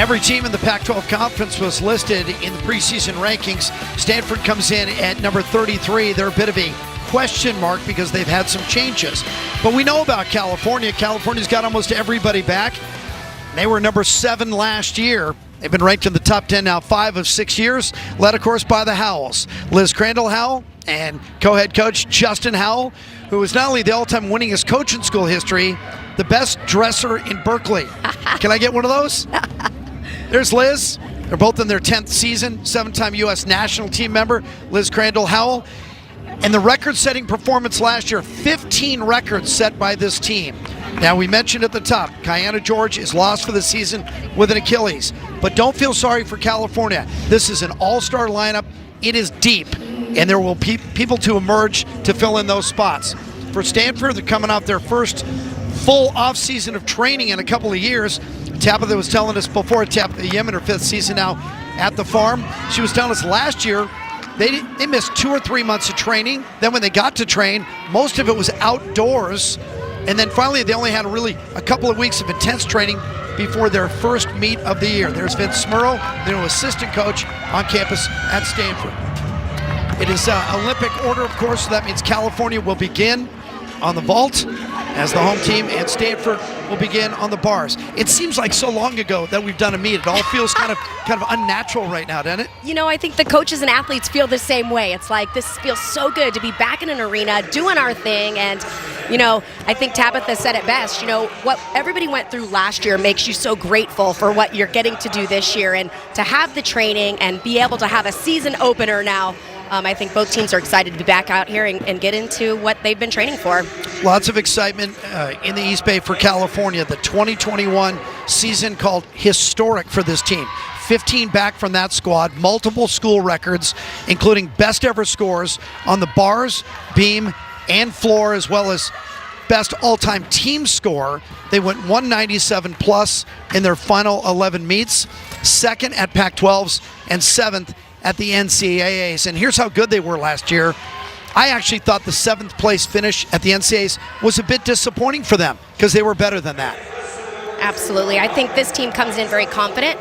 Every team in the Pac-12 conference was listed in the preseason rankings. Stanford comes in at number 33. They're a bit of a question mark because they've had some changes. But we know about California. California's got almost everybody back. They were number 7 last year. They've been ranked in the top 10 now 5 of 6 years, led, of course, by the Howells. Liz Crandall-Howell and co-head coach Justin Howell, who is not only the all-time winningest coach in school history, the best dresser in Berkeley. Can I get one of those? There's Liz. They're both in their 10th season, 7-time U.S. national team member, Liz Crandall-Howell. And the record-setting performance last year, 15 records set by this team. Now, we mentioned at the top, Kiana George is lost for the season with an Achilles. But don't feel sorry for California. This is an all-star lineup. It is deep, and there will be people to emerge to fill in those spots. For Stanford, they're coming off their first full off-season of training in a couple of years. Tabitha was telling us before, Tabitha Yim in her 5th season now at the farm. She was telling us last year they missed 2 or 3 months of training. Then when they got to train, most of it was outdoors. And then finally, they only had really a couple of weeks of intense training before their first meet of the year. There's Vince Smurl, the new assistant coach on campus at Stanford. It is Olympic order, of course, so that means California will begin on the vault as the home team, and Stanford will begin on the bars. It seems like so long ago that we've done a meet. It all feels kind of unnatural right now, doesn't it? You know, I think the coaches and athletes feel the same way. It's like, this feels so good to be back in an arena, doing our thing, and you know, I think Tabitha said it best. You know, what everybody went through last year makes you so grateful for what you're getting to do this year, and to have the training and be able to have a season opener now. I think both teams are excited to be back out here and get into what they've been training for. Lots of excitement in the East Bay for California. The 2021 season called historic for this team. 15 back from that squad, multiple school records, including best ever scores on the bars, beam, and floor, as well as best all-time team score. They went 197 plus in their final 11 meets, 2nd at Pac-12s, and 7th at the NCAAs. And here's how good they were last year. I actually thought the 7th place finish at the NCAAs was a bit disappointing for them because they were better than that. Absolutely. I think this team comes in very confident.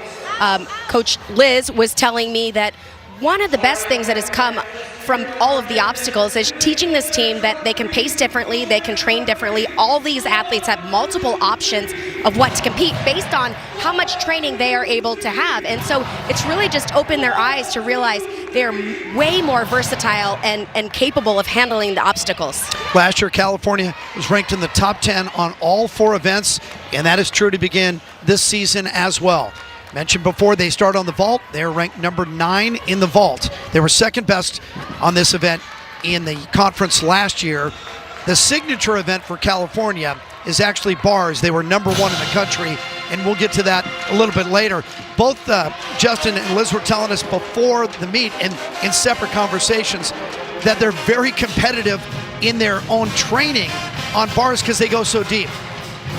Coach Liz was telling me that one of the best things that has come from all of the obstacles is teaching this team that they can pace differently, they can train differently. All these athletes have multiple options of what to compete based on how much training they are able to have. And so it's really just opened their eyes to realize they're way more versatile and capable of handling the obstacles. Last year, California was ranked in the top 10 on all 4 events, and that is true to begin this season as well. Mentioned before, they start on the vault. They're ranked number 9 in the vault. They were 2nd best on this event in the conference last year. The signature event for California is actually bars. They were number 1 in the country, and we'll get to that a little bit later. Both Justin and Liz were telling us before the meet and in separate conversations that they're very competitive in their own training on bars because they go so deep.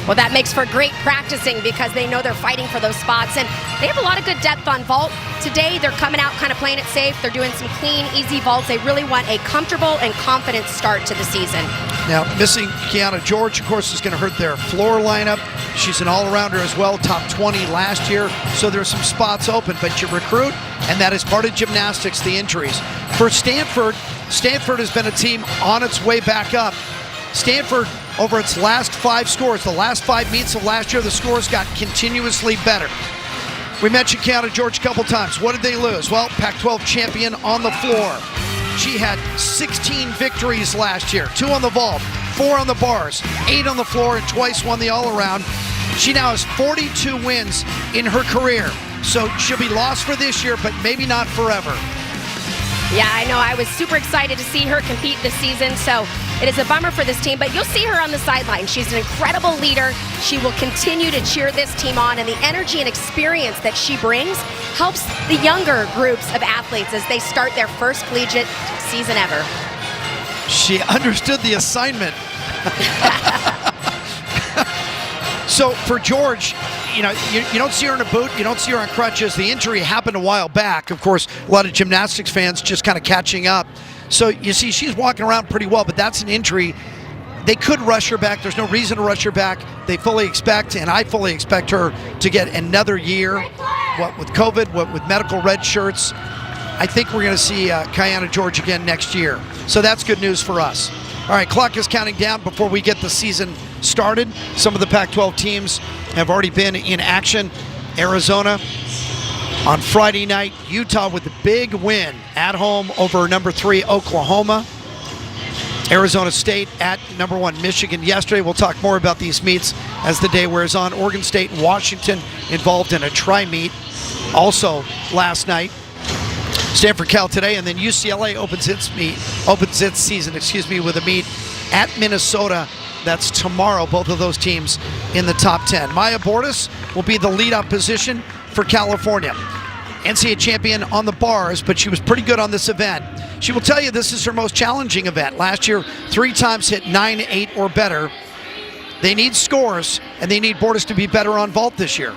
Well, that makes for great practicing because they know they're fighting for those spots, and they have a lot of good depth on vault. Today, they're coming out kind of playing it safe. They're doing some clean, easy vaults. They really want a comfortable and confident start to the season. Now, missing Kiana George, of course, is going to hurt their floor lineup. She's an all-arounder as well, top 20 last year, so there's some spots open, but you recruit, and that is part of gymnastics, the injuries. For Stanford, Stanford has been a team on its way back up. Stanford, over its last 5 scores, the last 5 meets of last year, the scores got continuously better. We mentioned Kiana George a couple times. What did they lose? Well, Pac-12 champion on the floor. She had 16 victories last year, 2 on the vault, 4 on the bars, 8 on the floor, and twice won the all-around. She now has 42 wins in her career. So she'll be lost for this year, but maybe not forever. Yeah, I know. I was super excited to see her compete this season, so it is a bummer for this team, but you'll see her on the sideline. She's an incredible leader. She will continue to cheer this team on, and the energy and experience that she brings helps the younger groups of athletes as they start their first collegiate season ever. She understood the assignment. So for George, you know, you don't see her in a boot, you don't see her on crutches. The injury happened a while back. Of course, a lot of gymnastics fans just kind of catching up. So you see she's walking around pretty well, but that's an injury They could rush her back. There's no reason to rush her back. They fully expect, and I fully expect her to get another year. What with COVID, what with medical red shirts, I think we're going to see Kiana George again next year. So that's good news for us. All right, clock is counting down before we get the season started. Some of the Pac-12 teams have already been in action. Arizona on Friday night, Utah with the big win at home over number 3 Oklahoma. Arizona State at number 1 Michigan yesterday. We'll talk more about these meets as the day wears on. Oregon State and Washington involved in a tri-meet also last night. Stanford Cal today, and then UCLA opens its season with a meet at Minnesota. That's tomorrow. Both of those teams in the top 10. Maya Bordas will be the lead-up position for California. NCAA champion on the bars, but she was pretty good on this event. She will tell you this is her most challenging event. Last year, 3 times hit 9-8 or better. They need scores, and they need Bordas to be better on vault this year.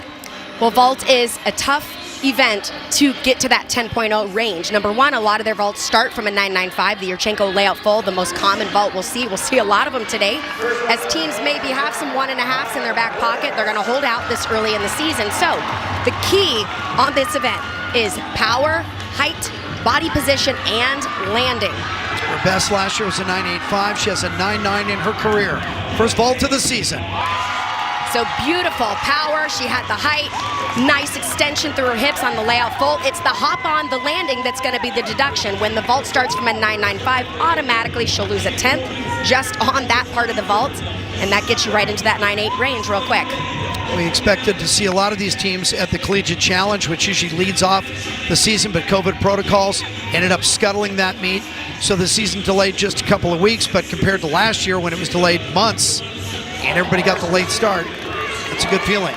Well, vault is a tough event to get to that 10.0 range. Number one, a lot of their vaults start from a 9.95, the Yurchenko layout full, the most common vault we'll see. We'll see a lot of them today. As teams maybe have some 1.5s in their back pocket, they're going to hold out this early in the season. So the key on this event is power, height, body position, and landing. Her best last year was a 9.85. She has a 9.9 in her career. First vault of the season. So beautiful power. She had the height, nice extension through her hips on the layout full. It's the hop on the landing that's going to be the deduction. When the vault starts from a 9.95, automatically she'll lose a 10th just on that part of the vault, and that gets you right into that 9.8 range real quick. We expected to see a lot of these teams at the Collegiate Challenge, which usually leads off the season, but COVID protocols ended up scuttling that meet. So the season delayed just a couple of weeks, but compared to last year when it was delayed months and everybody got the late start, it's a good feeling.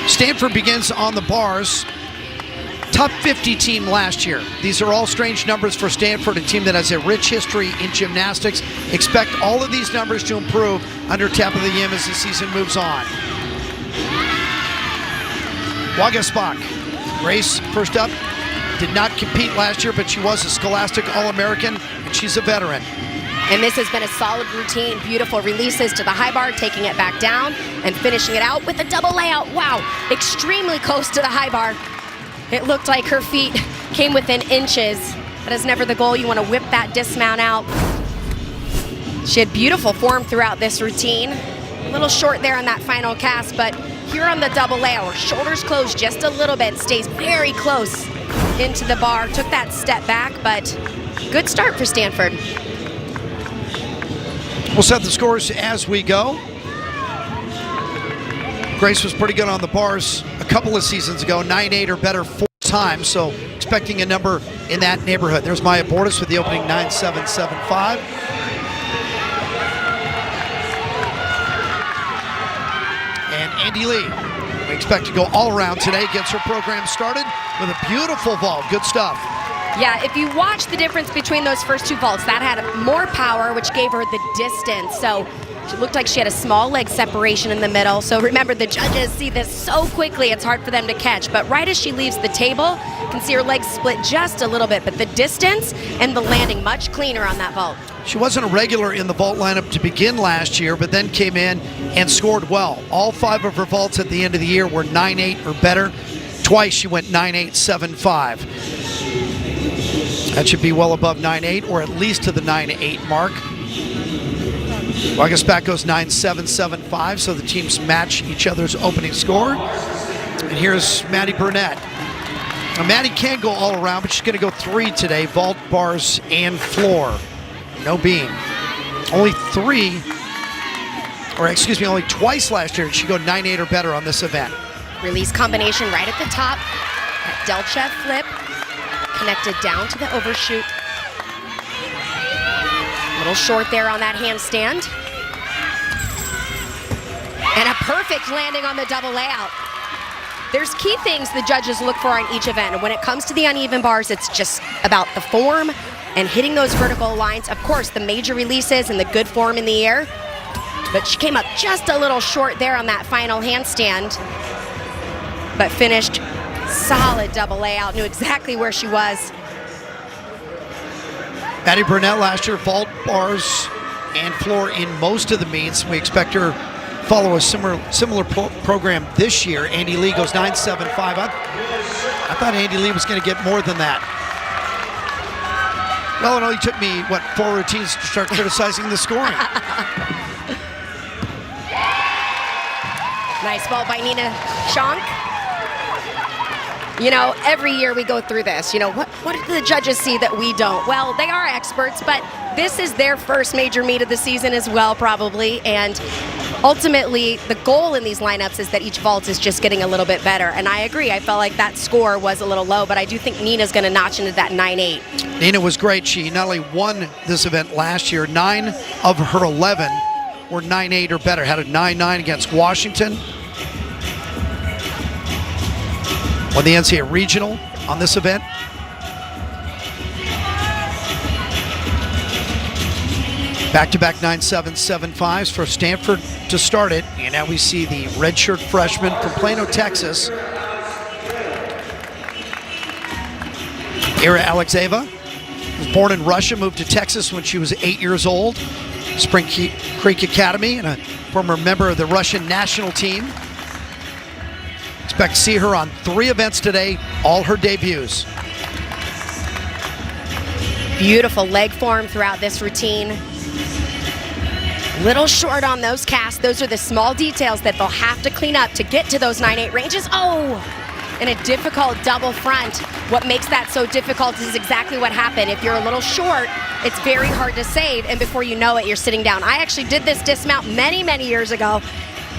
Stanford begins on the bars. Top 50 team last year. These are all strange numbers for Stanford, a team that has a rich history in gymnastics. Expect all of these numbers to improve under Tap of the Yam as the season moves on. Wagaspak. Grace, first up, did not compete last year, but she was a Scholastic All-American, and she's a veteran. And this has been a solid routine. Beautiful releases to the high bar, taking it back down, and finishing it out with a double layout. Wow, extremely close to the high bar. It looked like her feet came within inches. That is never the goal. You want to whip that dismount out. She had beautiful form throughout this routine. A little short there on that final cast, but here on the double layout, her shoulders closed just a little bit, stays very close into the bar. Took that step back, but good start for Stanford. We'll set the scores as we go. Grace was pretty good on the bars a couple of seasons ago, 9.8 or better 4 times, so expecting a number in that neighborhood. There's Maya Bordas with the opening 9.775. And Andy Lee, we expect to go all around today, gets her program started with a beautiful vault. Good stuff. Yeah, if you watch the difference between those first 2 vaults, that had more power, which gave her the distance. So it looked like she had a small leg separation in the middle. So remember, the judges see this so quickly, it's hard for them to catch. But right as she leaves the table, you can see her legs split just a little bit. But the distance and the landing, much cleaner on that vault. She wasn't a regular in the vault lineup to begin last year, but then came in and scored well. All 5 of her vaults at the end of the year were 9.8 or better. Twice she went 9.875. That should be well above 9.8 or at least to the 9.8 mark. Wagaspak goes 9.775, so the teams match each other's opening score. And here's Maddie Burnett. Now, Maddie can go all around, but she's going to go 3 today, vault, bars, and floor. No beam. Only twice last year did she go 9.8 or better on this event. Release combination right at the top. That Delchev flip. Connected down to the overshoot. A little short there on that handstand. And a perfect landing on the double layout. There's key things the judges look for on each event. And when it comes to the uneven bars, it's just about the form and hitting those vertical lines. Of course, the major releases and the good form in the air. But she came up just a little short there on that final handstand. But finished solid double layout, knew exactly where she was. Maddie Burnett last year, vault, bars, and floor in most of the meets. We expect her to follow a similar program this year. Andy Lee goes 9.75. I thought Andy Lee was going to get more than that. Well, it only took me, 4 routines to start criticizing the scoring. Nice ball by Nina Schonk. You know, every year we go through this. You know, what do the judges see that we don't? Well, they are experts, but this is their first major meet of the season as well, probably. And ultimately, the goal in these lineups is that each vault is just getting a little bit better. And I agree. I felt like that score was a little low, but I do think Nina's going to notch into that 9.8. Nina was great. She not only won this event last year, 9 of her 11 were 9.8 or better. Had a 9.9 against Washington. Won the NCAA Regional on this event. Back-to-back 9.775s for Stanford to start it. And now we see the redshirt freshman from Plano, Texas, Ira Alexeva. Was born in Russia, moved to Texas when she was 8 years old. Spring Creek Academy and a former member of the Russian national team. Expect to see her on 3 events today, all her debuts. Beautiful leg form throughout this routine. Little short on those casts. Those are the small details that they'll have to clean up to get to those 9.8 ranges. Oh, and a difficult double front. What makes that so difficult is exactly what happened. If you're a little short, it's very hard to save, and before you know it, you're sitting down. I actually did this dismount many, many years ago.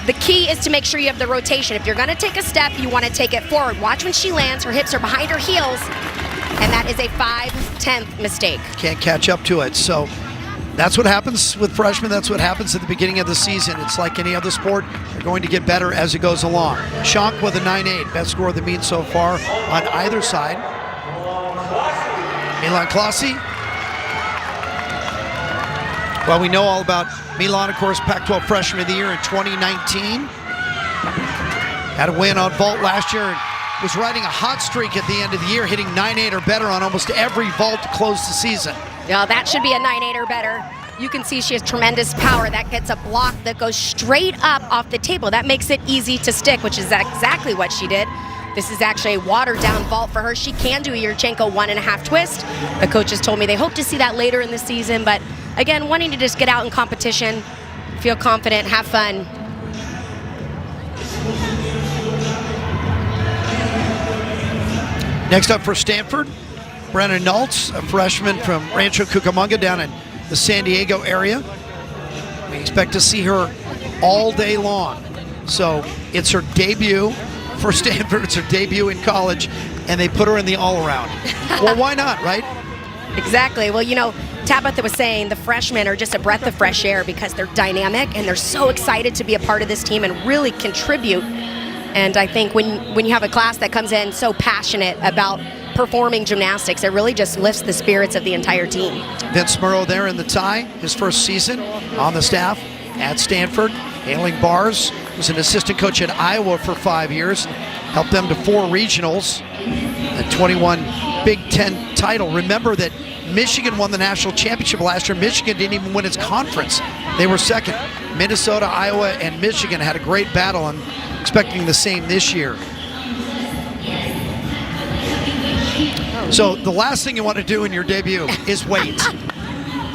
The key is to make sure you have the rotation. If you're going to take a step, you want to take it forward. Watch when she lands. Her hips are behind her heels, and that is a 5/10 mistake. Can't catch up to it. So that's what happens with freshmen. That's what happens at the beginning of the season. It's like any other sport. They're going to get better as it goes along. Schonk with a 9.8. Best score of the meet so far on either side. Milan Klasi. Well, we know all about Milan, of course, Pac-12 Freshman of the Year in 2019. Had a win on vault last year and was riding a hot streak at the end of the year, hitting 9.8 or better on almost every vault to close the season. Yeah, that should be a 9.8 or better. You can see she has tremendous power. That gets a block that goes straight up off the table. That makes it easy to stick, which is exactly what she did. This is actually a watered-down vault for her. She can do a Yurchenko 1.5 twist. The coaches told me they hope to see that later in the season, but again, wanting to just get out in competition, feel confident, have fun. Next up for Stanford, Brenna Nultz, a freshman from Rancho Cucamonga down in the San Diego area. We expect to see her all day long. So it's her debut for Stanford. It's her debut in college, and they put her in the all-around. Well, why not, right? Exactly. Well, you know, Tabitha was saying the freshmen are just a breath of fresh air because they're dynamic and they're so excited to be a part of this team and really contribute. And I think when you have a class that comes in so passionate about performing gymnastics, it really just lifts the spirits of the entire team. Vince Murrow there in the tie, his first season on the staff at Stanford. Hailing bars, was an assistant coach at Iowa for 5 years, helped them to 4 regionals, a 21 Big Ten title. Remember that Michigan won the national championship last year. Michigan didn't even win its conference. They were second. Minnesota, Iowa, and Michigan had a great battle. I'm expecting the same this year. So the last thing you want to do in your debut is wait.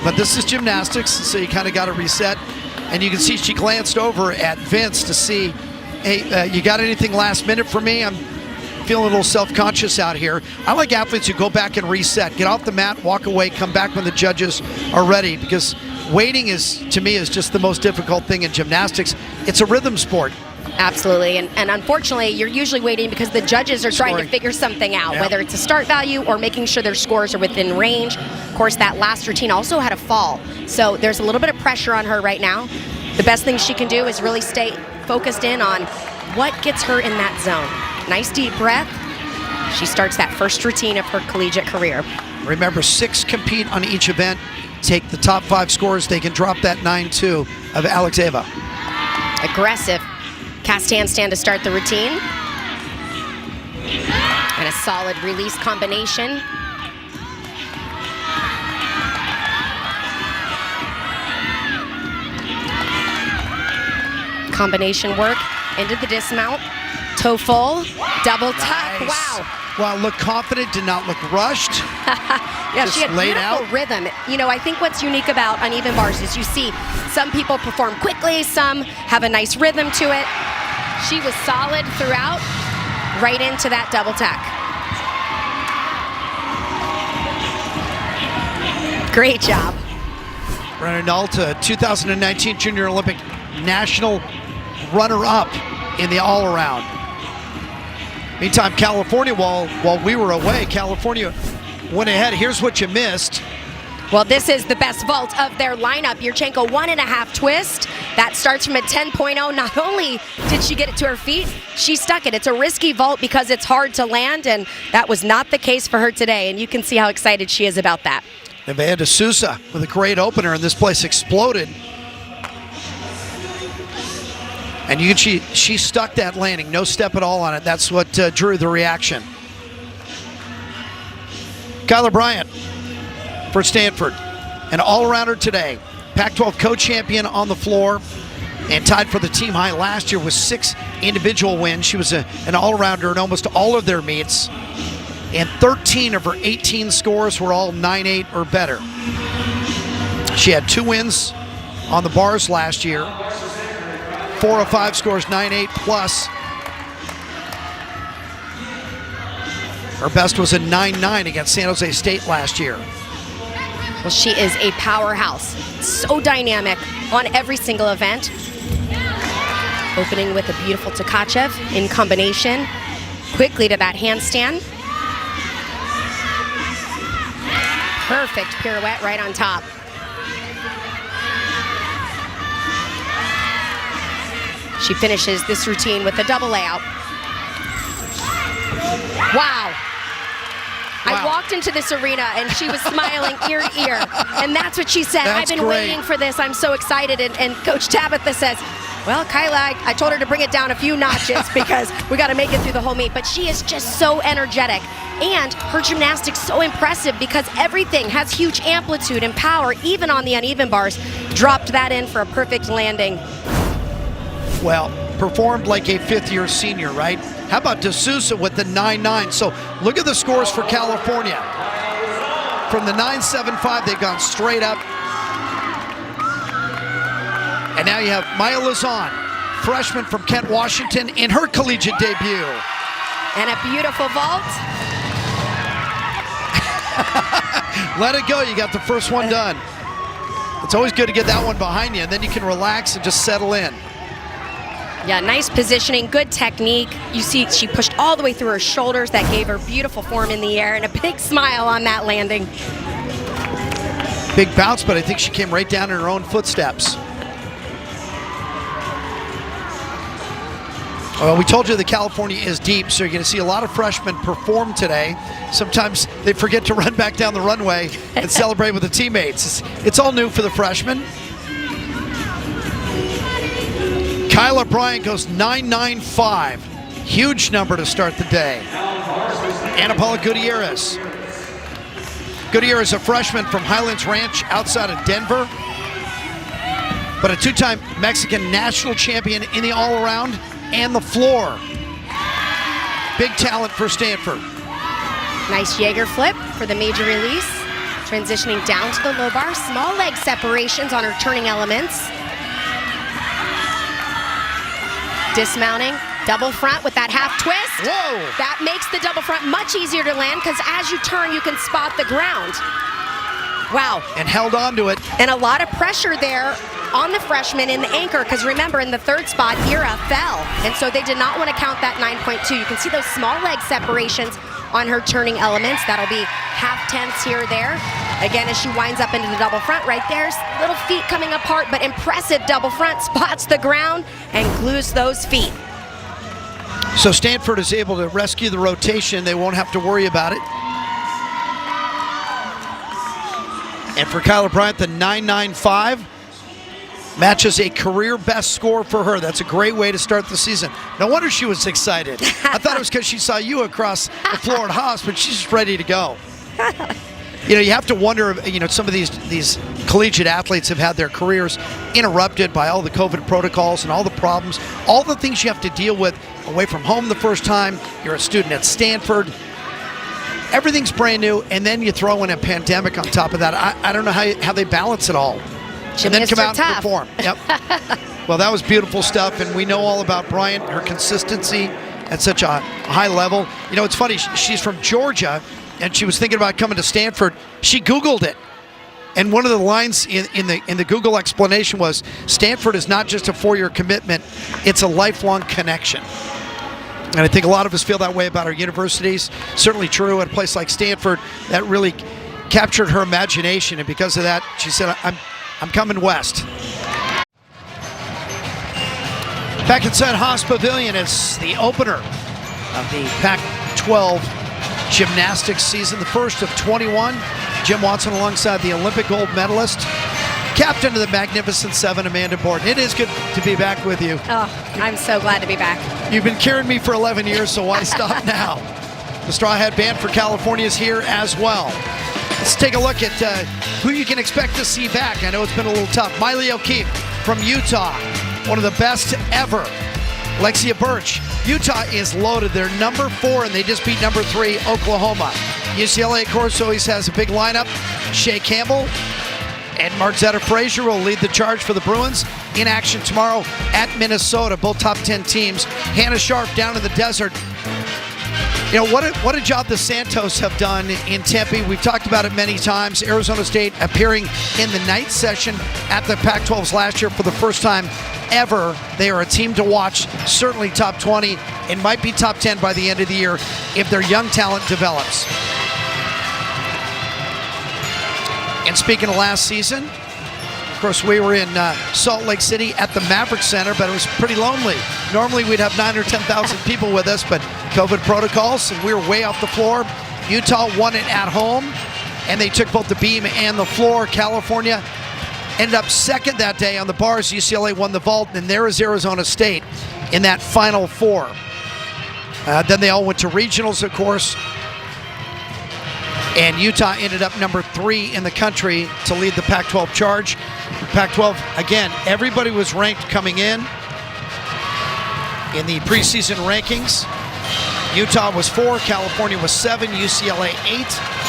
But this is gymnastics, so you kind of got to reset. And you can see she glanced over at Vince to see, hey, you got anything last minute for me? I'm feeling a little self-conscious out here. I like athletes who go back and reset, get off the mat, walk away, come back when the judges are ready, because waiting is, to me, is just the most difficult thing in gymnastics. It's a rhythm sport. Absolutely, and unfortunately, you're usually waiting because the judges are trying to figure something out, whether it's a start value or making sure their scores are within range. Of course, that last routine also had a fall, so there's a little bit of pressure on her right now. The best thing she can do is really stay focused in on what gets her in that zone. Nice deep breath. She starts that first routine of her collegiate career. Remember, 6 compete on each event. Take the top 5 scores. They can drop that 9-2 of Alexeva. Aggressive cast handstand to start the routine. And a solid release combination. combination work into the dismount. Toe full, double tuck. Nice. Wow. Wow, looked confident, did not look rushed. Yeah, Just she had laid beautiful out. rhythm. You know, I think what's unique about uneven bars is you see some people perform quickly, some have a nice rhythm to it. She was solid throughout, right into that double tack. Great job. Brennan Alta, 2019 Junior Olympic national runner-up in the all-around. Meantime, California, while we were away, California went ahead. Here's what you missed. Well, this is the best vault of their lineup. Yurchenko 1.5 twist. That starts from a 10.0. Not only did she get it to her feet, she stuck it. It's a risky vault because it's hard to land, and that was not the case for her today. And you can see how excited she is about that. Nevada Sousa with a great opener, and this place exploded. And you can she stuck that landing, no step at all on it. That's what drew the reaction. Kyla Bryant for Stanford, an all-arounder today. Pac-12 co-champion on the floor and tied for the team high last year with 6 individual wins. She was an all-arounder in almost all of their meets, and 13 of her 18 scores were all 9-8 or better. She had 2 wins on the bars last year. 4 of 5 scores, 9-8 plus. Her best was a 9-9 against San Jose State last year. Well, she is a powerhouse. So dynamic on every single event. Opening with a beautiful Tkachev in combination. Quickly to that handstand. Perfect pirouette right on top. She finishes this routine with a double layout. Wow. I walked into this arena and she was smiling ear to ear. And that's what she said. That's I've been great. waiting for this. I'm so excited. And Coach Tabitha says, well, Kyla, I told her to bring it down a few notches because we got to make it through the whole meet. But she is just so energetic. And her gymnastics so impressive because everything has huge amplitude and power, even on the uneven bars. Dropped that in for a perfect landing. Well, performed like a 5th-year senior, right? How about D'Souza with the 9-9? So look at the scores for California. From the 9.75, they've gone straight up. And now you have Maya Lazan, freshman from Kent, Washington, in her collegiate debut. And a beautiful vault. Let it go. You got the first one done. It's always good to get that one behind you, and then you can relax and just settle in. Yeah, nice positioning, good technique. You see she pushed all the way through her shoulders. That gave her beautiful form in the air and a big smile on that landing. Big bounce, but I think she came right down in her own footsteps. Well, we told you that California is deep, so you're going to see a lot of freshmen perform today. Sometimes they forget to run back down the runway and celebrate with the teammates. It's all new for the freshmen. Kyla Bryant goes 9.95. Huge number to start the day. Ana Paula Gutierrez. Gutierrez, a freshman from Highlands Ranch outside of Denver, but a 2-time Mexican national champion in the all-around and the floor. Big talent for Stanford. Nice Jaeger flip for the major release. Transitioning down to the low bar. Small leg separations on her turning elements. Dismounting, double front with that half twist. Whoa! That makes the double front much easier to land because as you turn, you can spot the ground. Wow. And held on to it. And a lot of pressure there on the freshman in the anchor because remember, in the 3rd spot, Ira fell. And so they did not want to count that 9.2. You can see those small leg separations on her turning elements. That'll be half-tenths here or there. Again, as she winds up into the double front right there, little feet coming apart, but impressive double front, spots the ground and glues those feet. So Stanford is able to rescue the rotation. They won't have to worry about it. And for Kyla Bryant, the 9.95 matches a career best score for her. That's a great way to start the season. No wonder she was excited. I thought it was because she saw you across the floor at Haas, but she's just ready to go. You have to wonder, some of these collegiate athletes have had their careers interrupted by all the COVID protocols and all the problems, all the things you have to deal with away from home the first time. You're a student at Stanford. Everything's brand new, and then you throw in a pandemic on top of that. I don't know how they balance it all. And then come out and perform. Yep. Well, that was beautiful stuff, and we know all about Bryant, her consistency at such a high level. It's funny, she's from Georgia, and she was thinking about coming to Stanford. She Googled it, and one of the lines in the Google explanation was, Stanford is not just a 4-year commitment, it's a lifelong connection. And I think a lot of us feel that way about our universities. Certainly true at a place like Stanford. That really captured her imagination, and because of that, she said, I'm coming west. Back inside Haas Pavilion is the opener of the Pac-12 gymnastics season, the first of 21. Jim Watson alongside the Olympic gold medalist, captain of the Magnificent Seven, Amanda Borden. It is good to be back with you. Oh, I'm so glad to be back. You've been carrying me for 11 years, so why stop now? The Straw Hat Band for California is here as well. Let's take a look at who you can expect to see back. I know it's been a little tough. Miley O'Keefe from Utah, one of the best ever. Lexia Birch. Utah is loaded. They're number 4, and they just beat number 3, Oklahoma. UCLA, of course, always has a big lineup. Shea Campbell and Marzetta Frazier will lead the charge for the Bruins. In action tomorrow at Minnesota, both top 10 teams. Hannah Sharp down in the desert. What a job the Santos have done in Tempe. We've talked about it many times. Arizona State appearing in the night session at the Pac-12s last year for the first time ever. They are a team to watch, certainly top 20, and might be top 10 by the end of the year if their young talent develops. And speaking of last season, of course, we were in Salt Lake City at the Maverick Center, but it was pretty lonely. Normally we'd have 9,000 or 10,000 people with us, but COVID protocols, and we were way off the floor. Utah won it at home, and they took both the beam and the floor. California ended up second that day on the bars. UCLA won the vault, and there is Arizona State in that Final Four. Then they all went to regionals, of course, and Utah ended up number 3 in the country to lead the Pac-12 charge. Pac-12, again, everybody was ranked coming in the preseason rankings. Utah was 4, California was 7, UCLA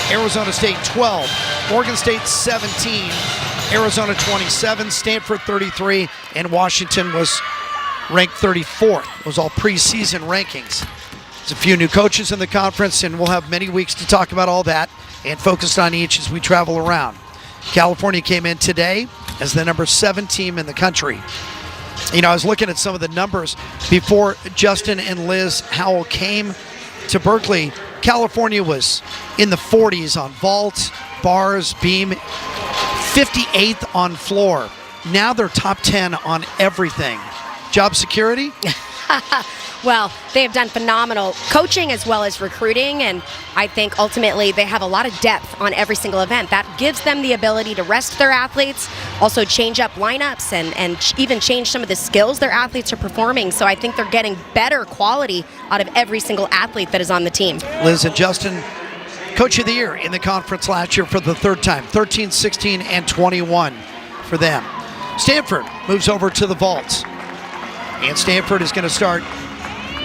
8, Arizona State 12, Oregon State 17, Arizona 27, Stanford 33, and Washington was ranked 34th. It was all preseason rankings. There's a few new coaches in the conference, and we'll have many weeks to talk about all that and focus on each as we travel around. California came in today as the number 7 team in the country. I was looking at some of the numbers before Justin and Liz Howell came to Berkeley. California was in the 40s on vault, bars, beam, 58th on floor. Now they're top 10 on everything. Job security? Well, they have done phenomenal coaching as well as recruiting, and I think ultimately they have a lot of depth on every single event. That gives them the ability to rest their athletes, also change up lineups, and even change some of the skills their athletes are performing. So I think they're getting better quality out of every single athlete that is on the team. Liz and Justin, Coach of the Year in the conference last year for the 3rd time, 13, 16, and 21 for them. Stanford moves over to the vaults, and Stanford is going to start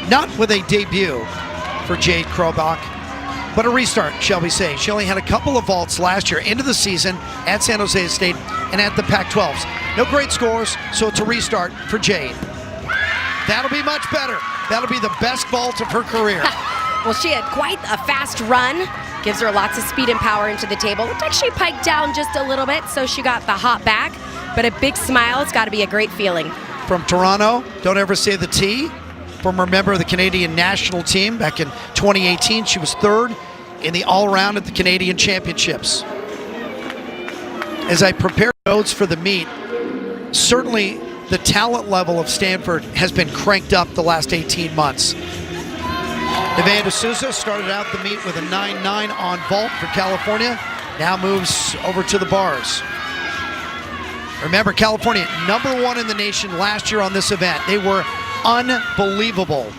not with a debut for Jade Krobach, but a restart, shall we say. She only had a couple of vaults last year, into the season at San Jose State and at the Pac-12s. No great scores, so it's a restart for Jade. That'll be much better. That'll be the best vault of her career. Well, she had quite a fast run. Gives her lots of speed and power into the table. Looked like she piked down just a little bit, so she got the hop back. But a big smile, it's got to be a great feeling. From Toronto, don't ever say the T. Former member of the Canadian national team back in 2018. She was 3rd in the all-around at the Canadian Championships. As I prepare notes for the meet, certainly the talent level of Stanford has been cranked up the last 18 months. Nevaeh D'Souza started out the meet with a 9.9 on vault for California, now moves over to the bars. Remember, California, number 1 in the nation last year on this event. They were unbelievable.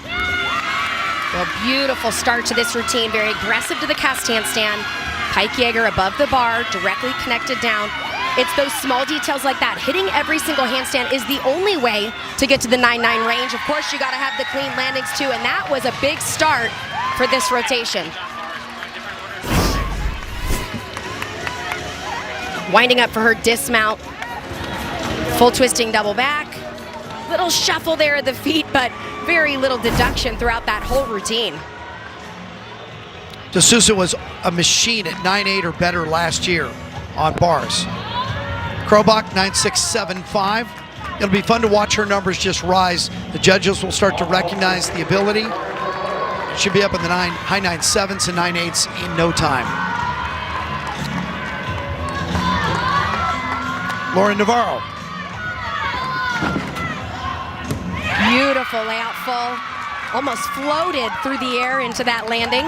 Well, beautiful start to this routine. Very aggressive to the cast handstand. Pike Jaeger above the bar, directly connected down. It's those small details like that. Hitting every single handstand is the only way to get to the 9-9 range. Of course, you got to have the clean landings too, and that was a big start for this rotation. Winding up for her dismount. Full twisting double back. Little shuffle there at the feet, but very little deduction throughout that whole routine. D'Souza was a machine at 9-8 or better last year on bars. Krobach 9.675. It'll be fun to watch her numbers just rise. The judges will start to recognize the ability. Should be up in the high 9.7s and 9.8s in no time. Lauren Navarro. Beautiful layout full. Almost floated through the air into that landing.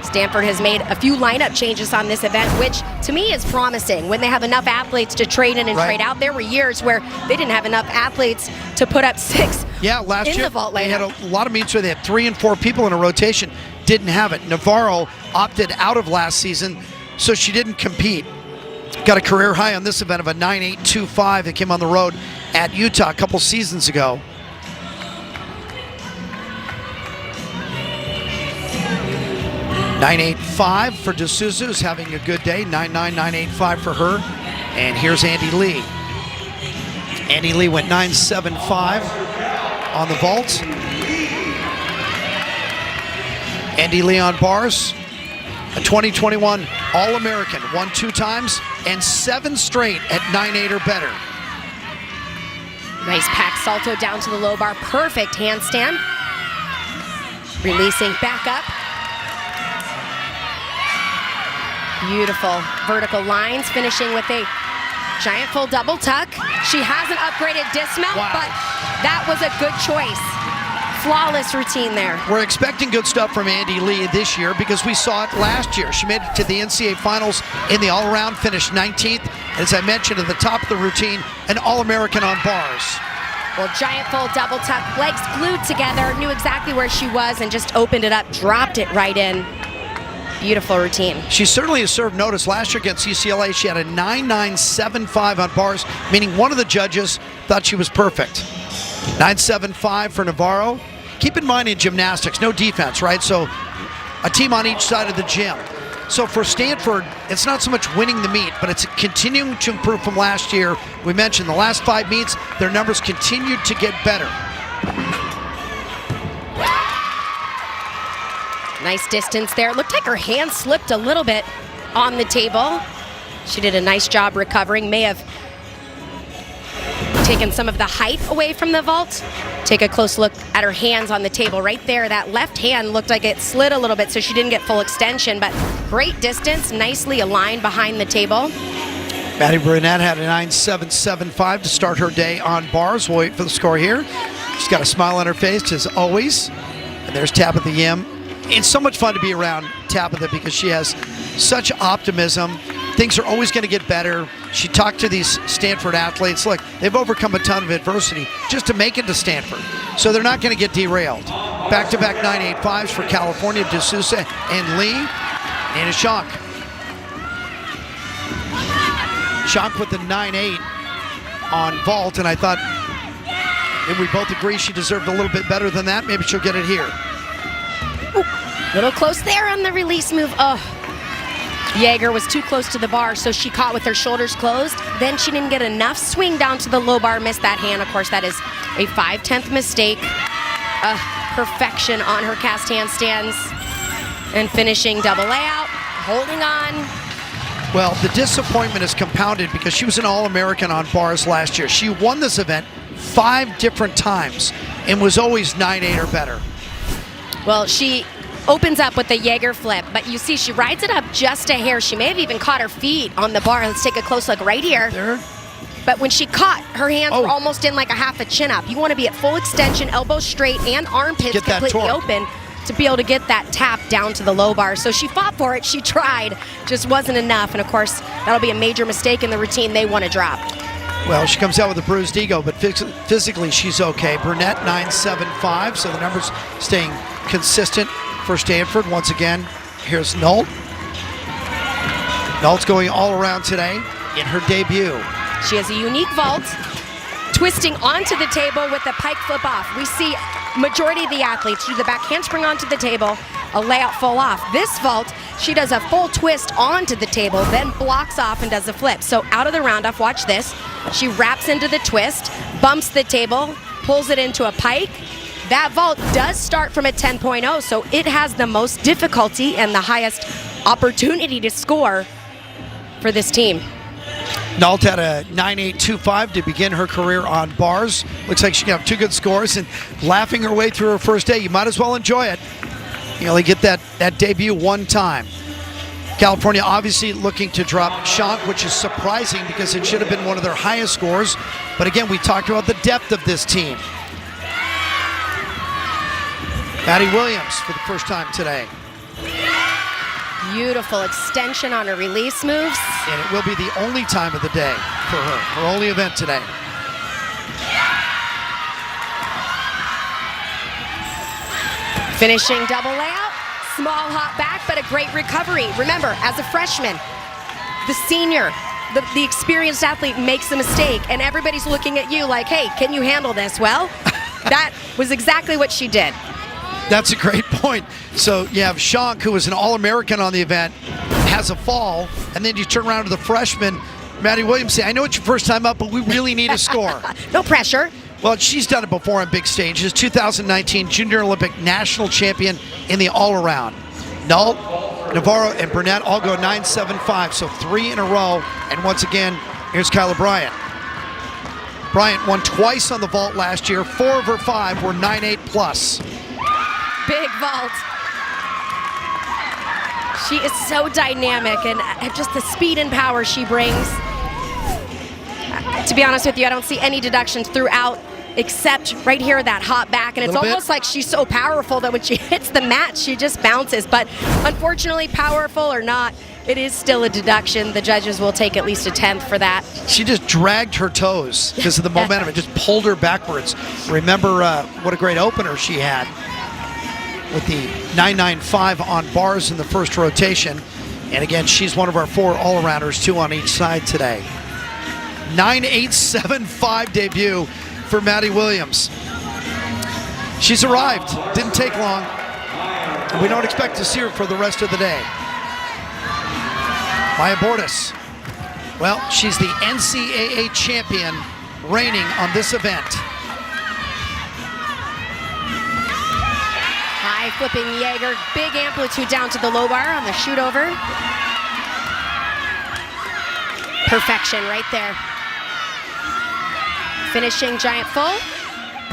Stanford has made a few lineup changes on this event, which to me is promising. When they have enough athletes to trade in and trade out, there were years where they didn't have enough athletes to put up 6 last in year, the vault they had lineup. a lot of meets where they had 3 and 4 people in a rotation. Didn't have it. Navarro opted out of last season, so she didn't compete. Got a career high on this event of a 9.825 that came on the road at Utah a couple seasons ago. .985 for D'Souza, who's having a good day. 9.9, 9.85 for her. And here's Andy Lee. Andy Lee went 9.75 on the vault. Andy Lee on bars. A 2021 All-American, won 2 times and 7 straight at 9.8 or better. Nice pack salto down to the low bar. Perfect handstand. Releasing back up. Beautiful vertical lines, finishing with a giant full double tuck. She has an upgraded dismount, but that was a good choice. Flawless routine there. We're expecting good stuff from Andy Lee this year because we saw it last year. She made it to the NCAA finals in the all-around, finished 19th. As I mentioned at the top of the routine, an All-American on bars. Well, giant full double tuck, legs glued together, knew exactly where she was and just opened it up, dropped it right in. Beautiful routine. She certainly has served notice. Last year against UCLA, she had a 9.975 on bars, meaning one of the judges thought she was perfect. 9.75 for Navarro. Keep in mind in gymnastics, no defense, right? So a team on each side of the gym. So for Stanford, it's not so much winning the meet, but it's continuing to improve from last year. We mentioned the last 5 meets, their numbers continued to get better. Nice distance there. It looked like her hand slipped a little bit on the table. She did a nice job recovering. May have taken some of the height away from the vault. Take a close look at her hands on the table right there. That left hand looked like it slid a little bit, so she didn't get full extension, but great distance, nicely aligned behind the table. Maddie Brunette had a 9.775 to start her day on bars. We'll wait for the score here. She's got a smile on her face as always. And there's Tabitha Yim. It's so much fun to be around Tabitha because she has such optimism. Things are always going to get better. She talked to these Stanford athletes. Look, they've overcome a ton of adversity just to make it to Stanford. So they're not going to get derailed. Back-to-back 9.85s for California, D'Souza and Lee. And a Shank. Shank with the 9.8 on vault, and I thought, and we both agree she deserved a little bit better than that. Maybe she'll get it here. Ooh, little close there on the release move. Oh, Jaeger was too close to the bar, so she caught with her shoulders closed. Then she didn't get enough swing down to the low bar, missed that hand. Of course, that is a 5/10 mistake. Perfection on her cast handstands. And finishing double layout, holding on. Well, the disappointment is compounded because she was an All-American on bars last year. She won this event 5 different times and was always 9.8 or better. Well, she opens up with the Jaeger flip, but you see she rides it up just a hair. She may have even caught her feet on the bar. Let's take a close look right here. There. But when she caught, her hands were almost in like a half a chin up. You want to be at full extension, elbows straight, and armpits completely open to be able to get that tap down to the low bar. So she fought for it, she tried, just wasn't enough. And of course, that'll be a major mistake in the routine they want to drop. Well, she comes out with a bruised ego, but physically she's okay. Brunette 9.75, so the numbers staying consistent for Stanford. Once again, Here's Nolt. Nolt's going all around today in her debut. She has a unique vault, twisting onto the table with a pike flip off. We see majority of the athletes do the back handspring onto the table, a layout full off. This vault, she does a full twist onto the table, then blocks off and does a flip. So out of the round off, watch this. She wraps into the twist, bumps the table, pulls it into a pike. That vault does start from a 10.0, so it has the most difficulty and the highest opportunity to score for this team. Nolt had a 9.825 to begin her career on bars. Looks like she can have 2 good scores, and laughing her way through her first day. You might as well enjoy it. You only get that debut one time. California obviously looking to drop Shank, which is surprising because it should have been one of their highest scores. But again, we talked about the depth of this team. Maddie Williams for the first time today. Beautiful extension on her release moves. And it will be the only time of the day for her only event today. Finishing double layout, small hop back, but a great recovery. Remember, as a freshman, the senior, the experienced athlete makes a mistake, and everybody's looking at you like, hey, can you handle this? Well, that was exactly what she did. That's a great point. So you have Shank, who was an All-American on the event, has a fall, and then you turn around to the freshman, Maddie Williams, say, I know it's your first time up, but we really need a score. No pressure. Well, she's done it before on big stages. 2019 Junior Olympic national champion in the all-around. Nolt, Navarro, and Burnett all go 9.75, so 3 in a row. And once again, here's Kyla Bryant. Bryant won twice on the vault last year. 4 of her 5 were 9.8 plus. Big vault. She is so dynamic, and just the speed and power she brings. To be honest with you, I don't see any deductions throughout, except right here, that hop back. And it's almost like she's so powerful that when she hits the mat, she just bounces. But unfortunately, powerful or not, it is still a deduction. The judges will take at least a 10th for that. She just dragged her toes because of the momentum. It just pulled her backwards. Remember what a great opener she had with the 9.95 on bars in the first rotation. And again, she's one of our 4 all-arounders, 2 on each side today. 9.875 debut for Maddie Williams. She's arrived. Didn't take long. And we don't expect to see her for the rest of the day. Maya Bordas. Well, she's the NCAA champion reigning on this event. High flipping Jaeger, big amplitude down to the low bar on the shoot over. Perfection right there. Finishing giant full,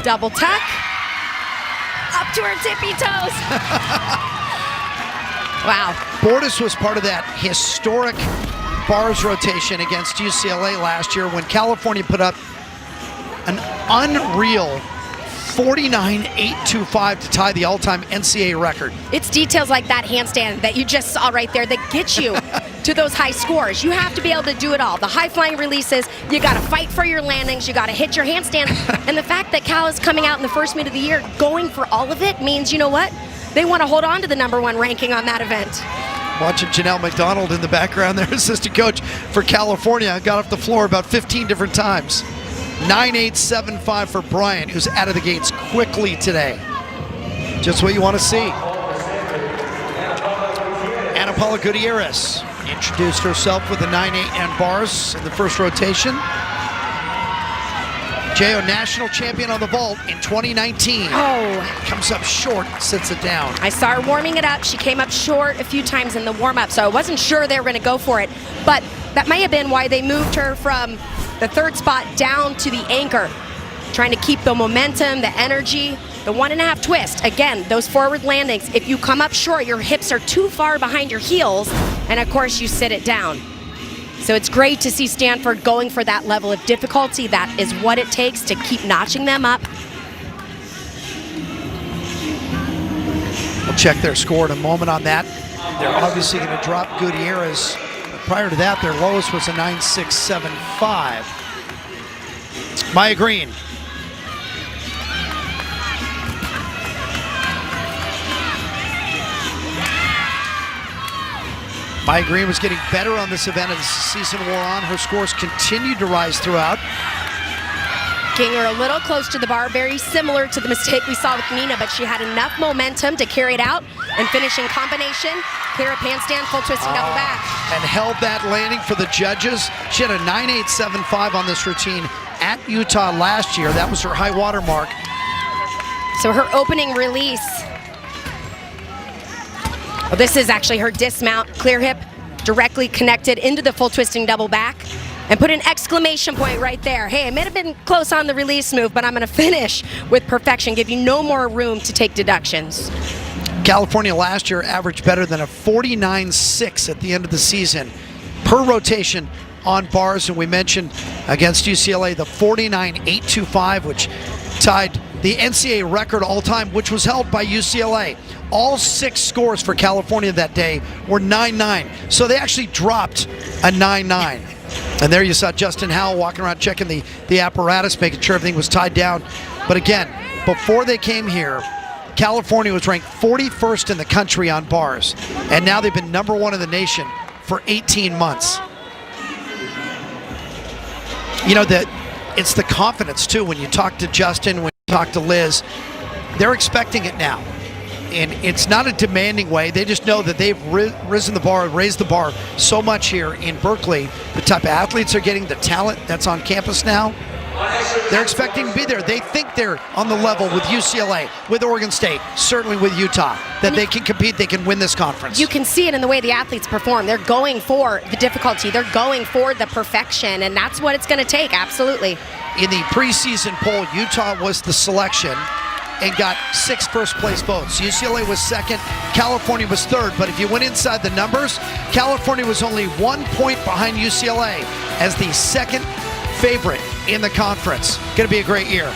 double tuck, up to her tippy toes. Wow. Bordas was part of that historic bars rotation against UCLA last year when California put up an unreal 49.825 to tie the all-time NCAA record. It's details like that handstand that you just saw right there that get you to those high scores. You have to be able to do it all. The high-flying releases, you got to fight for your landings, you got to hit your handstand. And the fact that Cal is coming out in the first meet of the year going for all of it means, you know what? They want to hold on to the #1 ranking on that event. Watching Janelle McDonald in the background there, assistant coach for California, got off the floor about 15 different times. 9.875 for Bryant, who's out of the gates quickly today. Just what you want to see. Ana Paula Gutierrez introduced herself with a 9.8 and bars in the first rotation. JO national champion on the vault in 2019. Oh. Comes up short, sits it down. I saw her warming it up. She came up short a few times in the warm-up, so I wasn't sure they were going to go for it. But that may have been why they moved her from the 3rd spot down to the anchor, trying to keep the momentum, the energy, the 1.5 twist. Again, those forward landings, if you come up short, your hips are too far behind your heels, and of course you sit it down. So it's great to see Stanford going for that level of difficulty. That is what it takes to keep notching them up. We'll check their score in a moment on that. They're obviously going to drop Gutierrez. Prior to that, their lowest was a 9.675. Maya Green. Maya Green was getting better on this event as the season wore on. Her scores continued to rise throughout. Getting her a little close to the bar, very similar to the mistake we saw with Nina, but she had enough momentum to carry it out and finish in combination, clear a handstand, full twisting double back. And held that landing for the judges. She had a 9.875 on this routine at Utah last year. That was her high water mark. So her opening release. Well, this is actually her dismount, clear hip, directly connected into the full twisting double back. And put an exclamation point right there. Hey, it may have been close on the release move, but I'm going to finish with perfection, give you no more room to take deductions. California last year averaged better than a 49.6 at the end of the season per rotation on bars. And we mentioned against UCLA the 49.825, which tied the NCAA record all time, which was held by UCLA. All 6 scores for California that day were 9.9. So they actually dropped a 9.9. And there you saw Justin Howell walking around checking the apparatus, making sure everything was tied down. But again, before they came here, California was ranked 41st in the country on bars. And now they've been number 1 in the nation for 18 months. You know, it's the confidence, too. When you talk to Justin, when you talk to Liz, they're expecting it now. And it's not a demanding way. They just know that they've raised the bar so much here in Berkeley. The type of athletes are getting, the talent that's on campus now, they're expecting to be there. They think they're on the level with UCLA, with Oregon State, certainly with Utah, that they can compete, they can win this conference. You can see it in the way the athletes perform. They're going for the difficulty. They're going for the perfection, and that's what it's going to take, absolutely. In the preseason poll, Utah was the selection and got 6 first-place votes. UCLA was second, California was third, but if you went inside the numbers, California was only 1 point behind UCLA as the second favorite in the conference. Going to be a great year.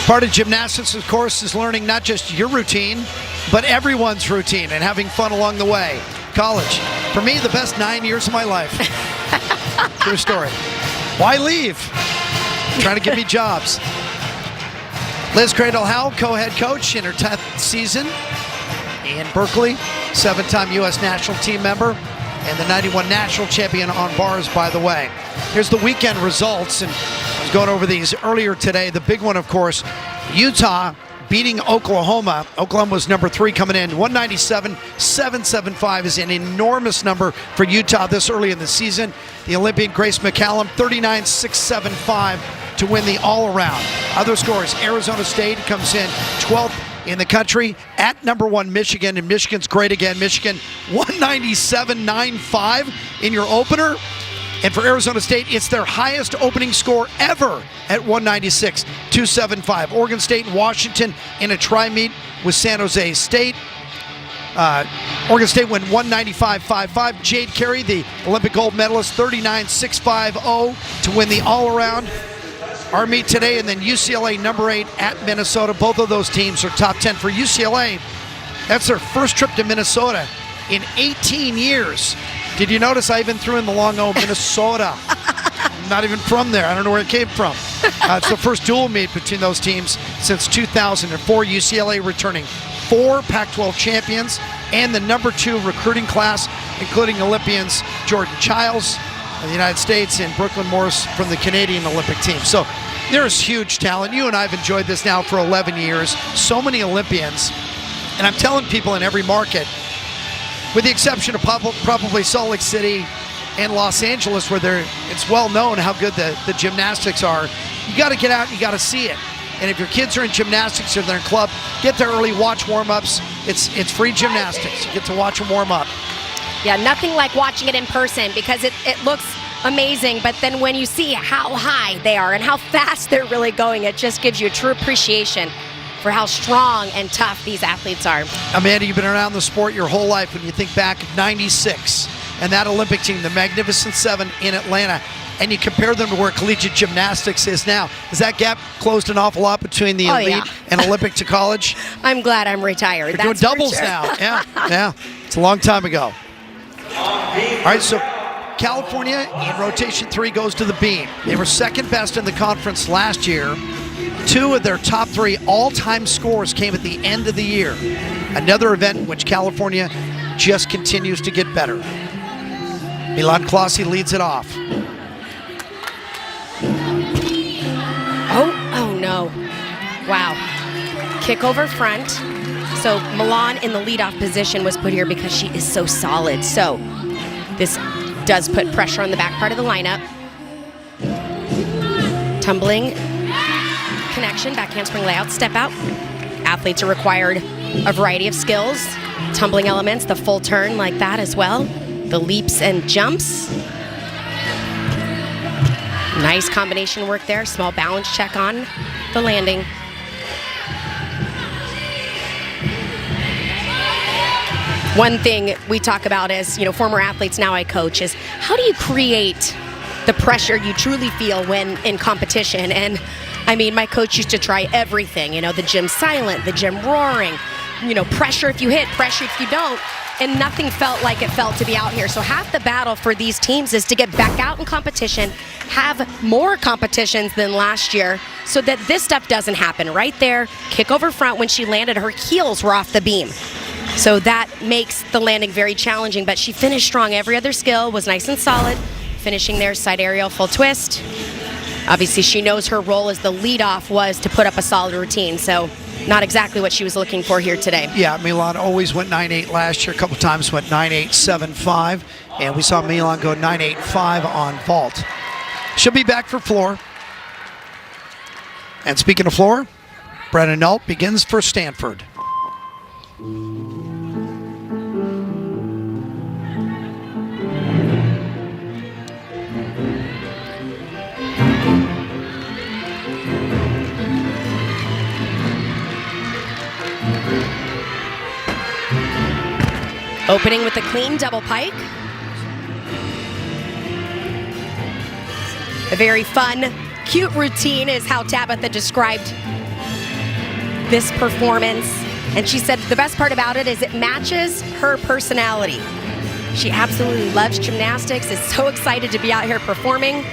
Part of gymnastics, of course, is learning not just your routine, but everyone's routine and having fun along the way. College, for me, the best 9 years of my life. True story. Why leave? Trying to give me jobs. Liz Cradle-Howell, co-head coach in her 10th season in Berkeley, 7-time U.S. national team member, and the 91 national champion on bars, by the way. Here's the weekend results, and I was going over these earlier today. The big one, of course, Utah beating Oklahoma. Oklahoma was number 3 coming in. 197.775 is an enormous number for Utah this early in the season. The Olympian Grace McCallum, 39.675 to win the all-around. Other scores, Arizona State comes in 12th in the country at number 1 Michigan, and Michigan's great again. Michigan 197.95 in your opener. And for Arizona State, it's their highest opening score ever at 196.275. Oregon State and Washington in a tri-meet with San Jose State. Oregon State went 195.55. Jade Carey, the Olympic gold medalist, 39.650 to win the all-around. Our meet today, and then UCLA number 8 at Minnesota. Both of those teams are top 10 for UCLA. That's their first trip to Minnesota in 18 years. Did you notice I even threw in the long O, Minnesota? I'm not even from there. I don't know where it came from. It's the first dual meet between those teams since 2004. UCLA returning 4 Pac-12 champions and the number 2 recruiting class, including Olympians Jordan Childs of the United States and Brooklyn Morris from the Canadian Olympic team. So there's huge talent. You and I have enjoyed this now for 11 years. So many Olympians. And I'm telling people in every market, with the exception of probably Salt Lake City and Los Angeles, where it's well known how good the gymnastics are, you got to get out and you got to see it. And if your kids are in gymnastics or they're in club, get there early, watch warm-ups. It's free gymnastics. You get to watch them warm up. Yeah, nothing like watching it in person because it looks amazing, but then when you see how high they are and how fast they're really going, it just gives you a true appreciation for how strong and tough these athletes are. Amanda, you've been around the sport your whole life. When you think back of '96 and that Olympic team, the Magnificent Seven in Atlanta, and you compare them to where collegiate gymnastics is now, has that gap cled an awful lot between the elite and Olympic to college? I'm glad I'm retired. You're doing doubles now. Yeah. It's a long time ago. All right, so California in rotation 3 goes to the beam. They were second best in the conference last year. 2 of their top 3 all-time scores came at the end of the year. Another event in which California just continues to get better. Milan Klasi leads it off. Oh no. Wow. Kick over front. So Milan in the leadoff position was put here because she is so solid. So this does put pressure on the back part of the lineup. Tumbling connection, back handspring layout, step out. Athletes are required a variety of skills. Tumbling elements, the full turn like that as well. The leaps and jumps. Nice combination work there. Small balance check on the landing. One thing we talk about as, former athletes, now I coach, is how do you create the pressure you truly feel when in competition? And I mean, my coach used to try everything, the gym silent, the gym roaring, pressure if you hit, pressure if you don't. And nothing felt like it felt to be out here. So half the battle for these teams is to get back out in competition, have more competitions than last year so that this stuff doesn't happen. Right there, kick over front, when she landed, her heels were off the beam. So that makes the landing very challenging, but she finished strong. Every other skill was nice and solid. Finishing there, side aerial, full twist. Obviously, she knows her role as the leadoff was to put up a solid routine, so not exactly what she was looking for here today. Yeah, Milan always went 9-8 last year. A couple times went 9-8, 7-5, and we saw Milan go 9-8-5 on vault. She'll be back for floor. And speaking of floor, Brennan Nault begins for Stanford. Opening with a clean double pike. A very fun, cute routine is how Tabitha described this performance. And she said the best part about it is it matches her personality. She absolutely loves gymnastics, is so excited to be out here performing.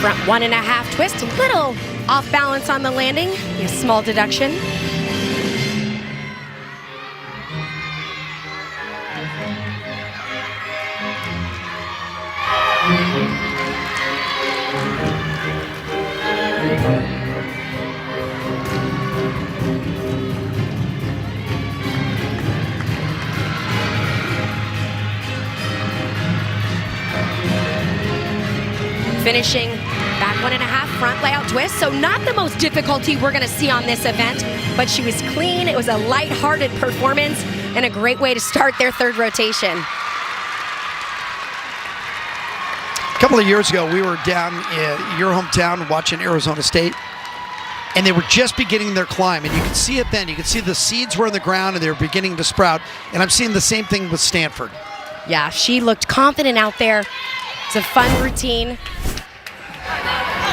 Front 1.5 twist, a little off balance on the landing, a small deduction. Finishing back 1.5 front layout twist. So not the most difficulty we're gonna see on this event, but she was clean. It was a lighthearted performance and a great way to start their third rotation. A couple of years ago, we were down in your hometown watching Arizona State, and they were just beginning their climb, and you could see it then. You could see the seeds were in the ground and they were beginning to sprout, and I'm seeing the same thing with Stanford. Yeah, she looked confident out there. It's a fun routine.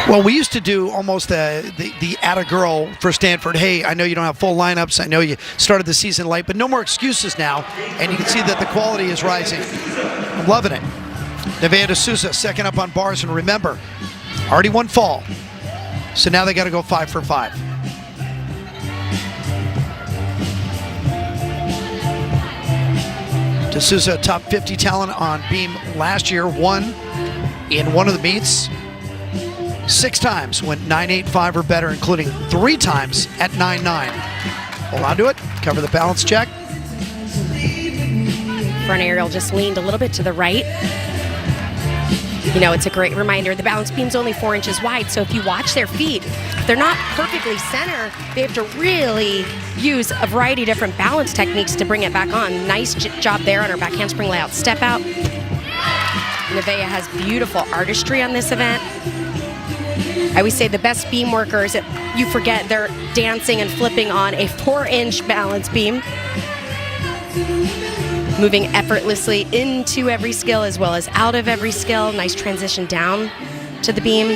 Well, we used to do almost the atta girl for Stanford. Hey, I know you don't have full lineups. I know you started the season late, but no more excuses now. And you can see that the quality is rising. I'm loving it. Nevaeh de Souza second up on bars, and remember, already one fall. So now they got to go 5 for 5. De Souza, top 50 talent on beam last year, won in one of the meets. 6 times went 9.85 or better, including 3 times at 9.9. Hold on to it, cover the balance check. Front aerial just leaned a little bit to the right. It's a great reminder. The balance beam's only 4 inches wide, so if you watch their feet, if they're not perfectly center, they have to really use a variety of different balance techniques to bring it back on. Nice job there on her back handspring layout step out. Nevaeh has beautiful artistry on this event. I always say the best beam workers, you forget they're dancing and flipping on a 4-inch balance beam. Moving effortlessly into every skill as well as out of every skill. Nice transition down to the beam.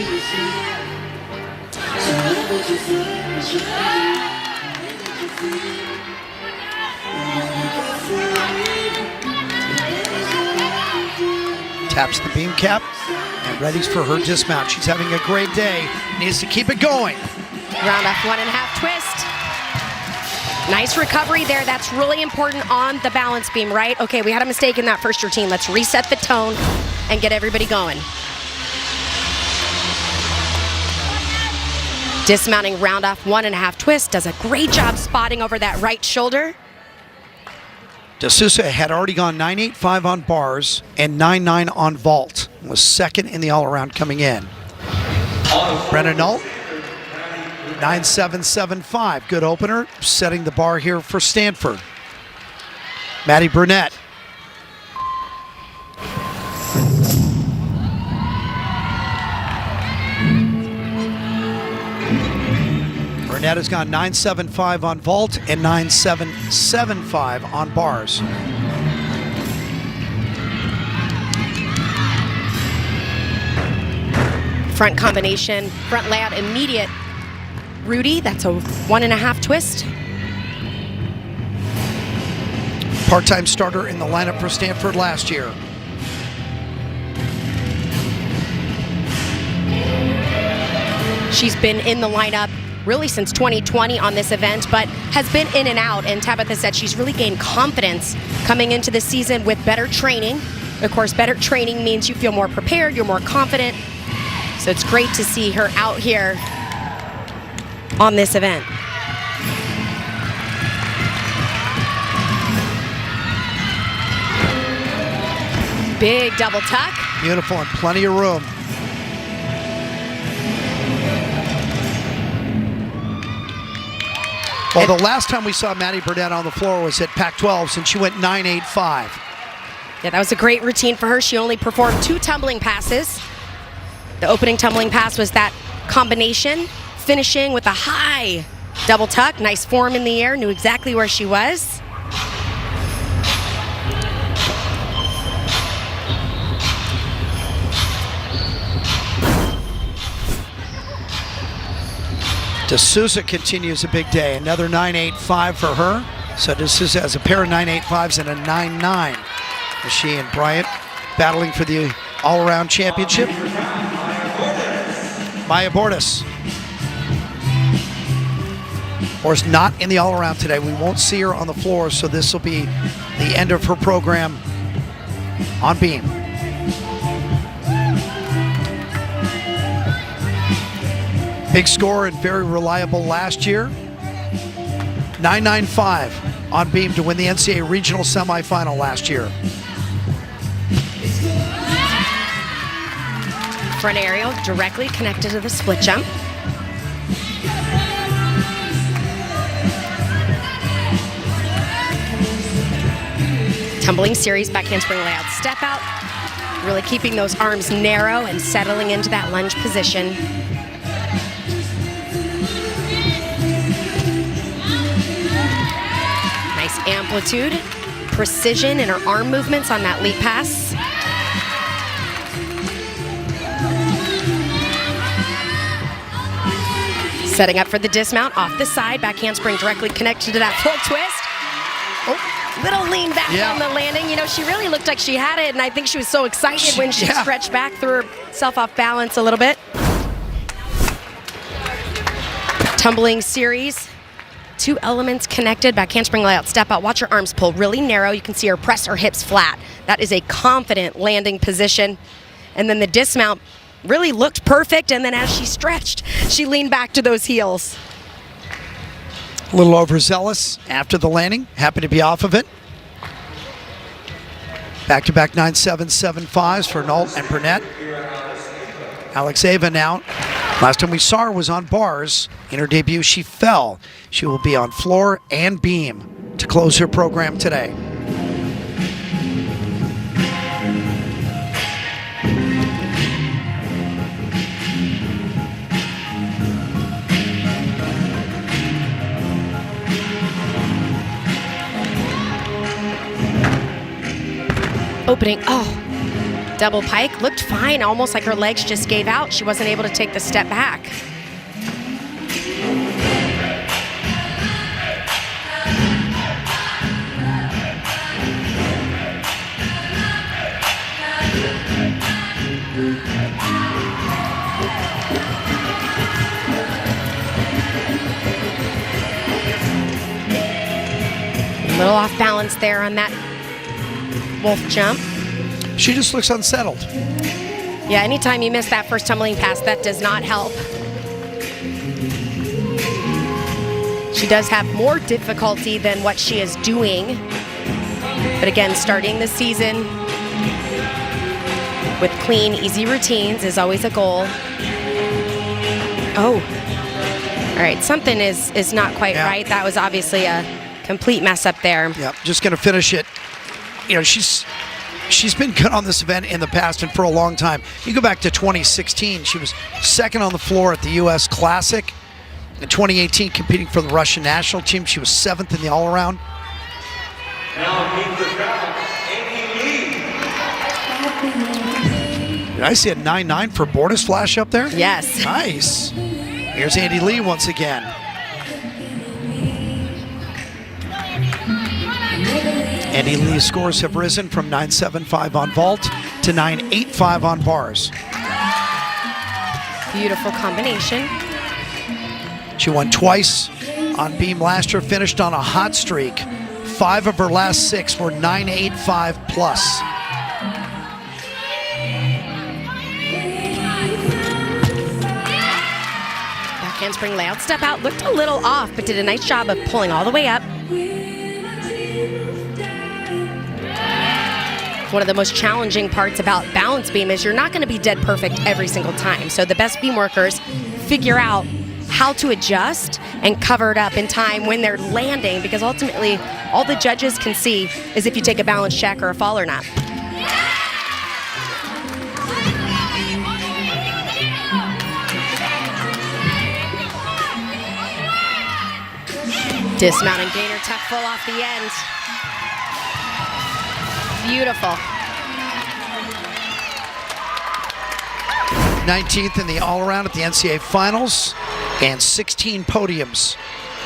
Taps the beam cap and readies for her dismount. She's having a great day. Needs to keep it going. Round off 1.5 twist. Nice recovery there. That's really important on the balance beam, right? Okay, we had a mistake in that first routine. Let's reset the tone and get everybody going. Dismounting round off 1.5 twist. Does a great job spotting over that right shoulder. De Sousa had already gone 9.85 on bars and 9.9 on vault. Was second in the all-around coming in. Brenna Nault, 9.775. Good opener, setting the bar here for Stanford. Maddie Burnett. Burnett has gone 9.75 on vault and 9.775 on bars. Front combination, front layout immediate. Rudy, that's a 1.5 twist. Part-time starter in the lineup for Stanford last year. She's been in the lineup really since 2020 on this event, but has been in and out. And Tabitha said she's really gained confidence coming into the season with better training. Of course, better training means you feel more prepared, you're more confident. So it's great to see her out here on this event. Big double tuck. Beautiful and plenty of room. Well, the last time we saw Maddie Burnett on the floor was at Pac-12, and she went 9.85. Yeah, that was a great routine for her. She only performed 2 tumbling passes. The opening tumbling pass was that combination, finishing with a high double tuck. Nice form in the air, knew exactly where she was. De Sousa continues a big day. Another 9.85 for her. So De Sousa has a pair of 9.85s and a 9.9. As she and Bryant battling for the all-around championship. Maya Bordas. Or not in the all-around today. We won't see her on the floor, so this will be the end of her program on beam. Big score and very reliable last year. 9.95 on beam to win the NCAA regional semifinal last year. Front aerial directly connected to the split jump. Tumbling series, back handspring layout, step out. Really keeping those arms narrow and settling into that lunge position. Nice amplitude, precision in her arm movements on that leap pass. Setting up for the dismount off the side, back handspring directly connected to that full twist. Oh, little lean back on the landing. You know, she really looked like she had it, and I think she was so excited when she stretched back, threw herself off balance a little bit. Tumbling series. 2 elements connected, back handspring layout, step out. Watch her arms pull really narrow. You can see her press her hips flat. That is a confident landing position. And then the dismount really looked perfect, and then as she stretched, she leaned back to those heels. A little overzealous after the landing. Happy to be off of it. Back-to-back 9.775s for Nault and Burnett. Alexeva now. Last time we saw her was on bars. In her debut, she fell. She will be on floor and beam to close her program today. Opening, double pike, looked fine, almost like her legs just gave out. She wasn't able to take the step back. A little off balance there on that wolf jump. She just looks unsettled. Yeah, anytime you miss that first tumbling pass, that does not help. She does have more difficulty than what she is doing. But again, starting the season with clean, easy routines is always a goal. Oh, all right, something is not quite right. That was obviously a complete mess up there. Yeah, just going to finish it. You know, she's been good on this event in the past and for a long time. You go back to 2016, she was second on the floor at the U.S. Classic. In 2018, competing for the Russian national team, she was 7th in the all-around. Now meet the crowd, Andy Lee. Did I see a 9.9 for Bordas flash up there? Yes. Nice. Here's Andy Lee once again. Andy Lee's scores have risen from 9.75 on vault to 9.85 on bars. Beautiful combination. She won twice on beam last year, finished on a hot streak. 5 of her last 6 were 9.85 plus. Back handspring layout step out, looked a little off, but did a nice job of pulling all the way up. One of the most challenging parts about balance beam is you're not going to be dead perfect every single time. So the best beam workers figure out how to adjust and cover it up in time when they're landing, because ultimately all the judges can see is if you take a balance check or a fall or not. Dismount and gainer tuck full off the end. Beautiful. 19th in the all-around at the NCAA finals and 16 podiums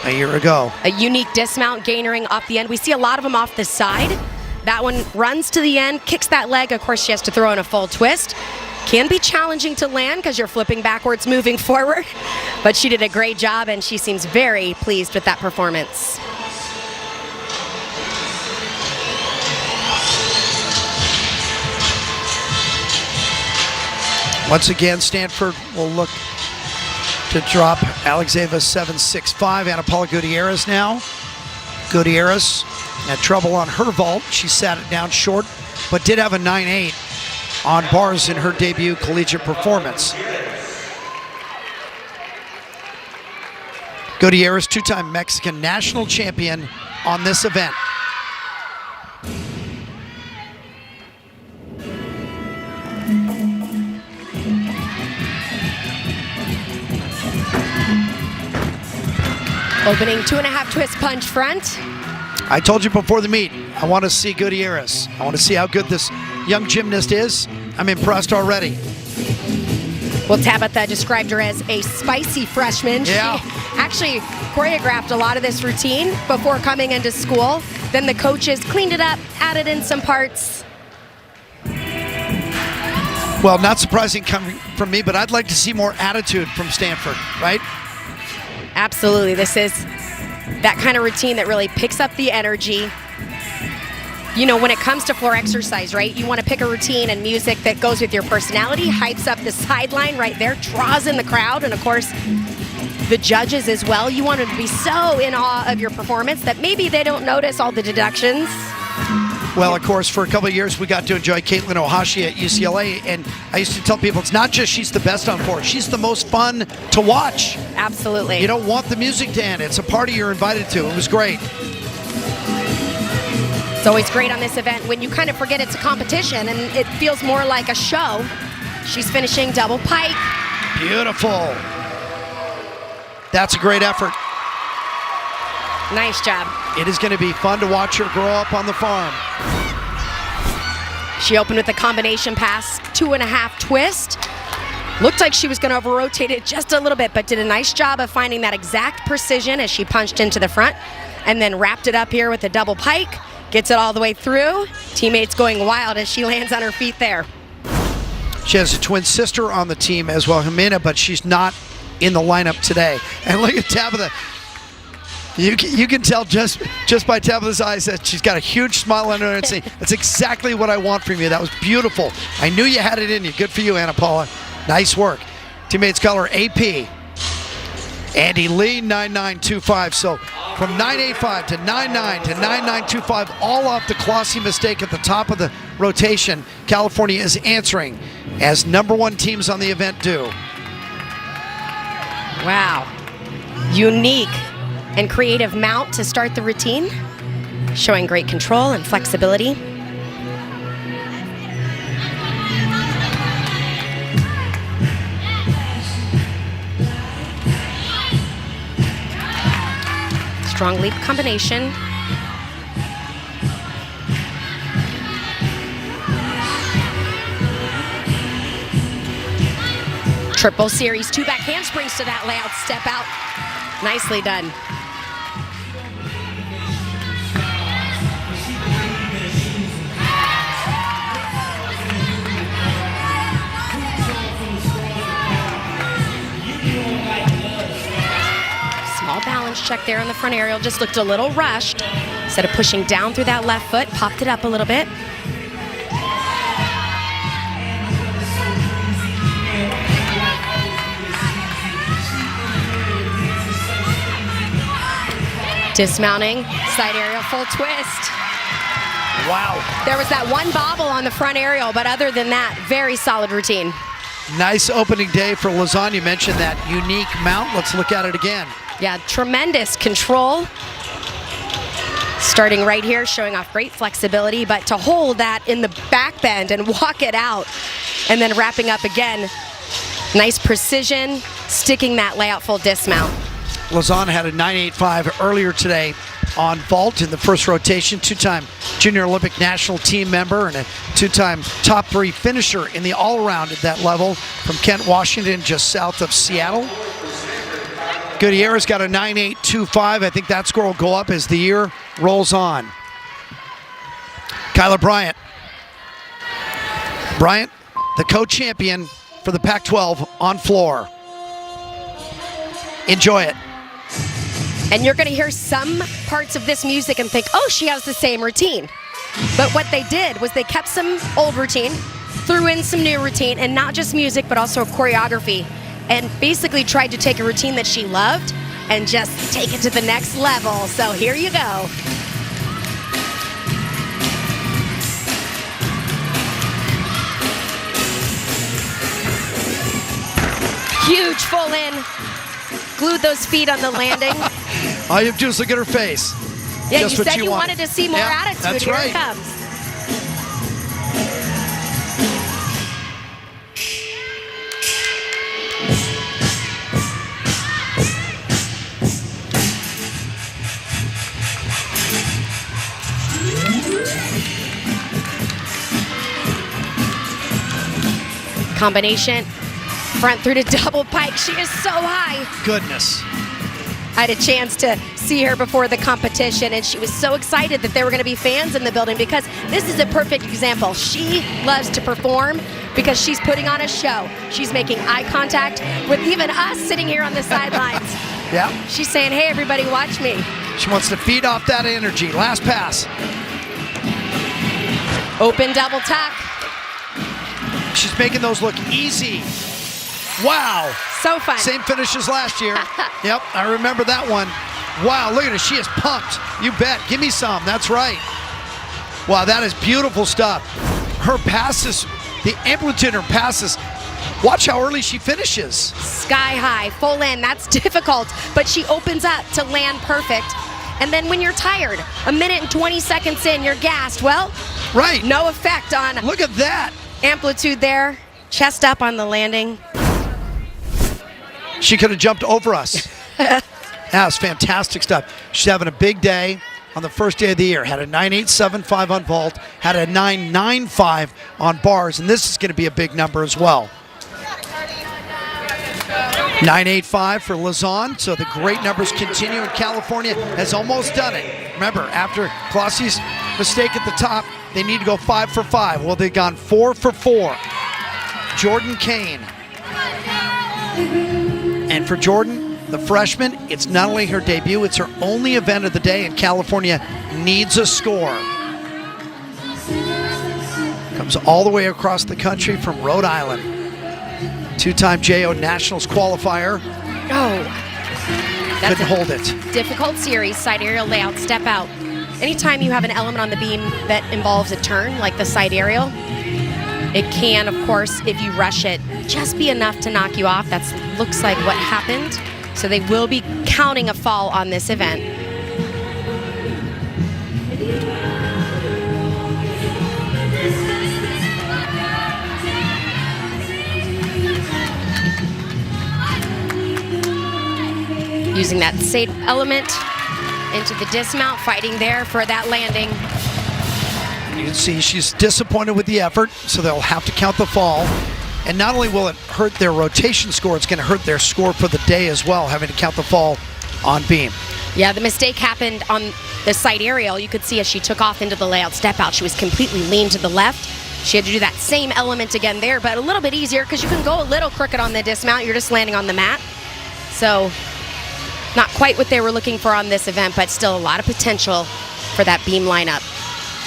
a year ago. A unique dismount gainering off the end. We see a lot of them off the side. That one runs to the end, kicks that leg. Of course, she has to throw in a full twist. Can be challenging to land because you're flipping backwards, moving forward. But she did a great job, and she seems very pleased with that performance. Once again, Stanford will look to drop Alexeva 7.65. Ana Paula Gutierrez now. Gutierrez had trouble on her vault. She sat it down short, but did have a 9.8 on bars in her debut collegiate performance. Gutierrez, two-time Mexican national champion on this event. Opening 2.5 twist punch front. I told you before the meet, I want to see Gutierrez. I want to see how good this young gymnast is. I'm impressed already. Well, Tabitha described her as a spicy freshman. Yeah. She actually choreographed a lot of this routine before coming into school. Then the coaches cleaned it up, added in some parts. Well, not surprising coming from me, but I'd like to see more attitude from Stanford, right? Absolutely. This is that kind of routine that really picks up the energy. You know, when it comes to floor exercise, right, you want to pick a routine and music that goes with your personality, hypes up the sideline right there, draws in the crowd, and of course, the judges as well. You want them to be so in awe of your performance that maybe they don't notice all the deductions. Well, of course, for a couple of years, we got to enjoy Caitlin Ohashi at UCLA, and I used to tell people it's not just she's the best on floor, she's the most fun to watch. Absolutely. You don't want the music to end. It's a party you're invited to. It was great. It's always great on this event when you kind of forget it's a competition and it feels more like a show. She's finishing double pike. Beautiful. That's a great effort. Nice job. It is going to be fun to watch her grow up on the farm. She opened with a combination pass, 2.5 twist. Looked like she was going to over-rotate it just a little bit, but did a nice job of finding that exact precision as she punched into the front and then wrapped it up here with a double pike. Gets it all the way through. Teammates going wild as she lands on her feet there. She has a twin sister on the team as well, Jimena, but she's not in the lineup today. And look at Tabitha. You can tell just by Tabitha's eyes that she's got a huge smile on her and saying, that's exactly what I want from you. That was beautiful. I knew you had it in you. Good for you, Anna Paula. Nice work. Teammates call her AP. Andy Lee, 9925. So from 985 to 99 to 9925, all off the Clossy mistake at the top of the rotation, California is answering as #1 teams on the event do. Wow. Unique and creative mount to start the routine, showing great control and flexibility. Strong leap combination. Triple series, 2 back handsprings to that layout, step out. Nicely done. Small balance check there on the front aerial, just looked a little rushed. Instead of pushing down through that left foot, popped it up a little bit. Dismounting, side aerial, full twist. Wow. There was that one bobble on the front aerial, but other than that, very solid routine. Nice opening day for Lausanne. You mentioned that unique mount. Let's look at it again. Yeah, tremendous control. Starting right here, showing off great flexibility, but to hold that in the back bend and walk it out, and then wrapping up again. Nice precision, sticking that layout full dismount. Lausanne had a 985 earlier today on vault in the first rotation. 2-time Junior Olympic national team member and a 2-time top 3 finisher in the all-around at that level from Kent, Washington, just south of Seattle. Gutierrez got a 9825. I think that score will go up as the year rolls on. Kyla Bryant. Bryant, the co-champion for the Pac-12 on floor. Enjoy it. And you're going to hear some parts of this music and think, oh, she has the same routine. But what they did was they kept some old routine, threw in some new routine, and not just music, but also choreography. And basically tried to take a routine that she loved and just take it to the next level. So here you go. Huge full in. Glued those feet on the landing. All you have to do is look at her face. Yeah, Just you what said you wanted to see more attitude. That's Here right. it comes. Combination, front through to double pike. She is so high. Goodness. I had a chance to see her before the competition, and she was so excited that there were going to be fans in the building because this is a perfect example. She loves to perform because she's putting on a show. She's making eye contact with even us sitting here on the sidelines. Yeah. She's saying, hey, everybody, watch me. She wants to feed off that energy. Last pass. Open double tuck. She's making those look easy. Wow. So fun. Same finish as last year. Yep, I remember that one. Wow, look at her. She is pumped. You bet. Give me some. That's right. Wow, that is beautiful stuff. Her passes, the amplitude in her passes. Watch how early she finishes. Sky high, full in. That's difficult, but she opens up to land perfect. And then when you're tired, a minute and 20 seconds in, you're gassed. Well, right. No effect on Look at that. amplitude there. Chest up on the landing. She could have jumped over us. That's fantastic stuff. She's having a big day on the first day of the year. Had a 9.875 on vault, had a 9.95 on bars, and this is going to be a big number as well. 9.85 for Lausanne, so the great numbers continue, and California has almost done it. Remember, after Clossy's mistake at the top, they need to go 5 for 5. Well, they've gone 4 for 4. Jordan Kane. And for Jordan, The freshman, it's not only her debut, it's her only event of the day, and California needs a score. Comes all the way across the country from Rhode Island. Two-time JO Nationals qualifier. Oh, Couldn't hold it. Difficult series, side aerial layout, step out. Anytime you have an element on the beam that involves a turn, like the side aerial, it can, of course, if you rush it, just be enough to knock you off. That looks like what happened. So they will be counting a fall on this event. Using that safe element into the dismount, fighting there for that landing. You can see she's disappointed with the effort, so they'll have to count the fall. And not only will it hurt their rotation score, it's going to hurt their score for the day as well, having to count the fall on beam. Yeah, the mistake happened on the side aerial. You could see as she took off into the layout step out, she was completely leaned to the left. She had to do that same element again there, but a little bit easier because you can go a little crooked on the dismount. You're just landing on the mat. So not quite what they were looking for on this event, but still a lot of potential for that beam lineup.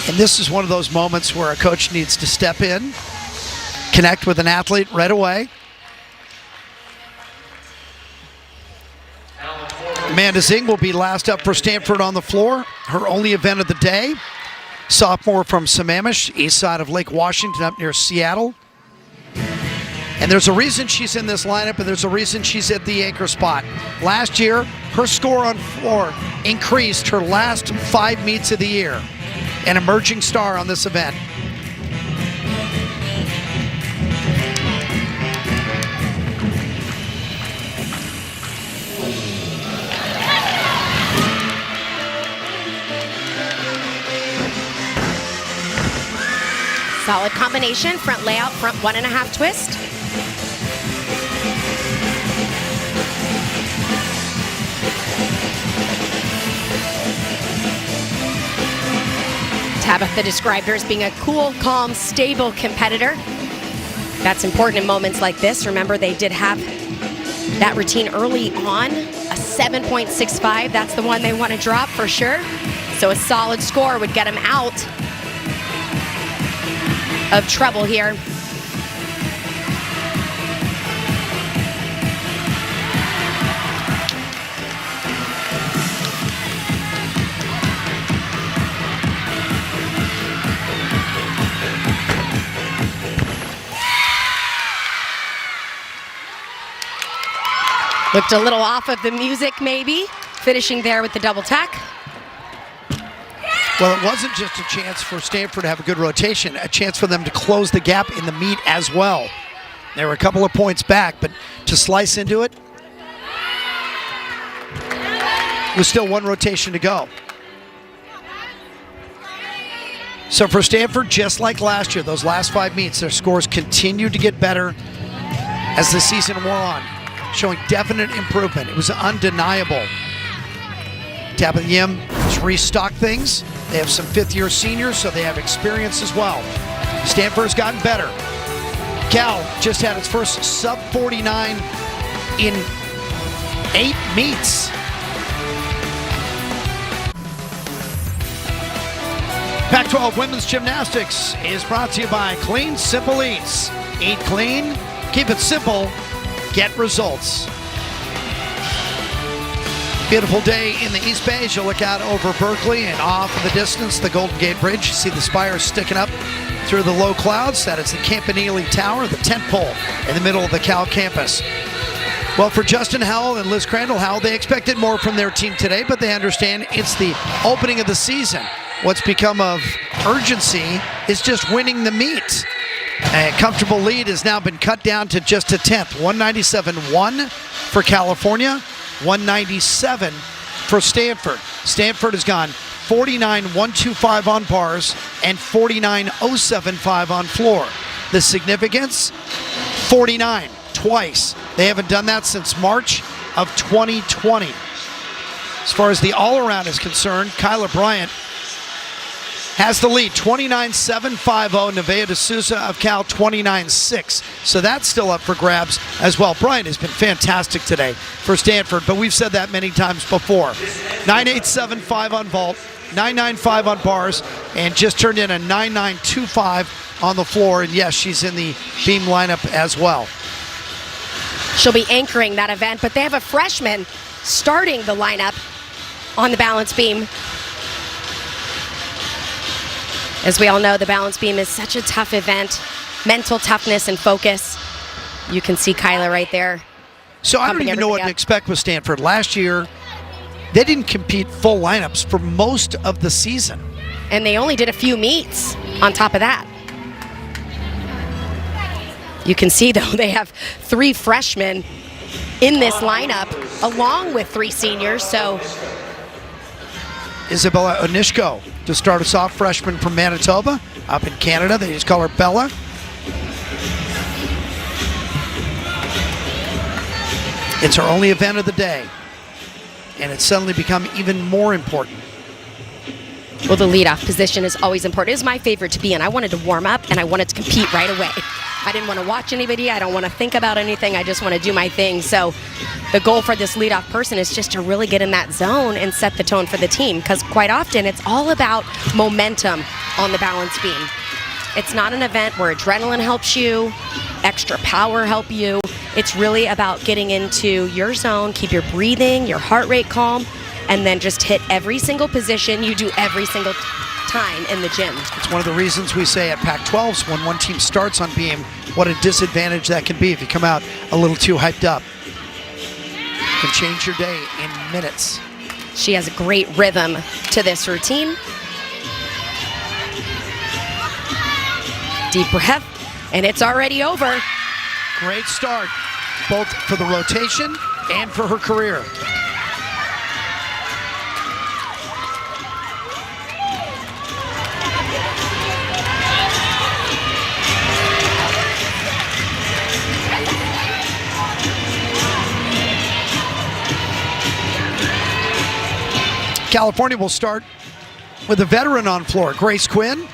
And this is one of those moments where a coach needs to step in, connect with an athlete right away. Amanda Zing will be last up for Stanford on the floor. Her only event of the day. Sophomore from Sammamish, east side of Lake Washington up near Seattle. And there's a reason she's in this lineup, and there's a reason she's at the anchor spot. Last year, her score on floor increased her last 5 meets of the year. An emerging star on this event. Solid combination, front layout, front 1.5 twist. Tabitha described her as being a cool, calm, stable competitor. That's important in moments like this. Remember, they did have that routine early on, a 7.65. That's the one they want to drop for sure. So a solid score would get them out of trouble here. Looked a little off of the music maybe, finishing there with the double tack. Well, it wasn't just a chance for Stanford to have a good rotation, a chance for them to close the gap in the meet as well. They were a couple of points back, but to slice into it, was still one rotation to go. So for Stanford, just like last year, those last 5 meets, their scores continued to get better as the season wore on, showing definite improvement. It was undeniable. Tabitha Yim has restocked things. They have some 5th-year seniors, so they have experience as well. Stanford's gotten better. Cal just had its first sub-49 in 8 meets. Pac-12 Women's Gymnastics is brought to you by Clean Simple Eats. Eat clean, keep it simple, get results. Beautiful day in the East Bay as you look out over Berkeley and off in the distance, the Golden Gate Bridge. You see the spires sticking up through the low clouds. That is the Campanile Tower, the tent pole in the middle of the Cal campus. Well, for Justin Howell and Liz Crandall, Howell, they expected more from their team today, but they understand it's the opening of the season. What's become of urgency is just winning the meet. A comfortable lead has now been cut down to just a 10th. 197-1 for California. 197 for Stanford. Stanford has gone 49-125 on bars and 49-075 on floor. The significance? 49 twice. They haven't done that since March of 2020. As far as the all-around is concerned, Kyla Bryant has the lead, 29-7, 5-0. Nevaeh D'Souza of Cal, 29-6. So that's still up for grabs as well. Bryant has been fantastic today for Stanford, but we've said that many times before. 9.87.5 on vault, 9.95 on bars, and just turned in a 9.925 on the floor. And yes, she's in the beam lineup as well. She'll be anchoring that event, but they have a freshman starting the lineup on the balance beam. As we all know, the balance beam is such a tough event. Mental toughness and focus. You can see Kyla right there. So I don't even know what to expect with Stanford. Last year, they didn't compete full lineups for most of the season. And they only did a few meets on top of that. You can see, though, they have 3 freshmen in this lineup, along with 3 seniors, so... Isabella Onishko to start us off, freshman from Manitoba, up in Canada. They just call her Bella. It's her only event of the day, and it's suddenly become even more important. Well, the leadoff position is always important. It is my favorite to be in. I wanted to warm up, and I wanted to compete right away. I didn't want to watch anybody. I don't want to think about anything. I just want to do my thing. So the goal for this leadoff person is just to really get in that zone and set the tone for the team, because quite often it's all about momentum on the balance beam. It's not an event where adrenaline helps you, extra power help you. It's really about getting into your zone, keep your breathing, your heart rate calm, and then just hit every single position you do every single time in the gym. It's one of the reasons we say at Pac-12s, when one team starts on beam, what a disadvantage that can be if you come out a little too hyped up. It can change your day in minutes. She has a great rhythm to this routine. Deep breath, and it's already over. Great start, both for the rotation and for her career. California will start with a veteran on floor, Grace Quinn.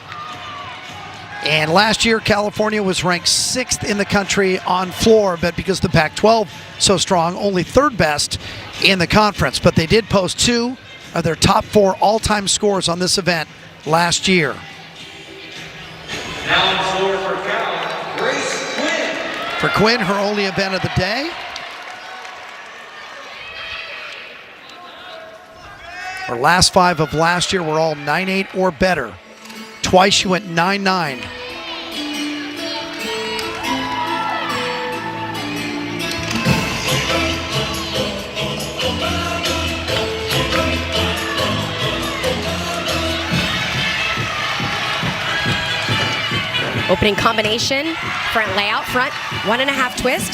And last year, California was ranked 6th in the country on floor, but because the Pac-12 so strong, only 3rd best in the conference. But they did post 2 of their top 4 all-time scores on this event last year. Now on floor for Cal, Grace Quinn. For Quinn, her only event of the day. Her last 5 of last year were all 9.8 or better. Twice she went 9.9. Opening combination, front layout, front 1.5 twist.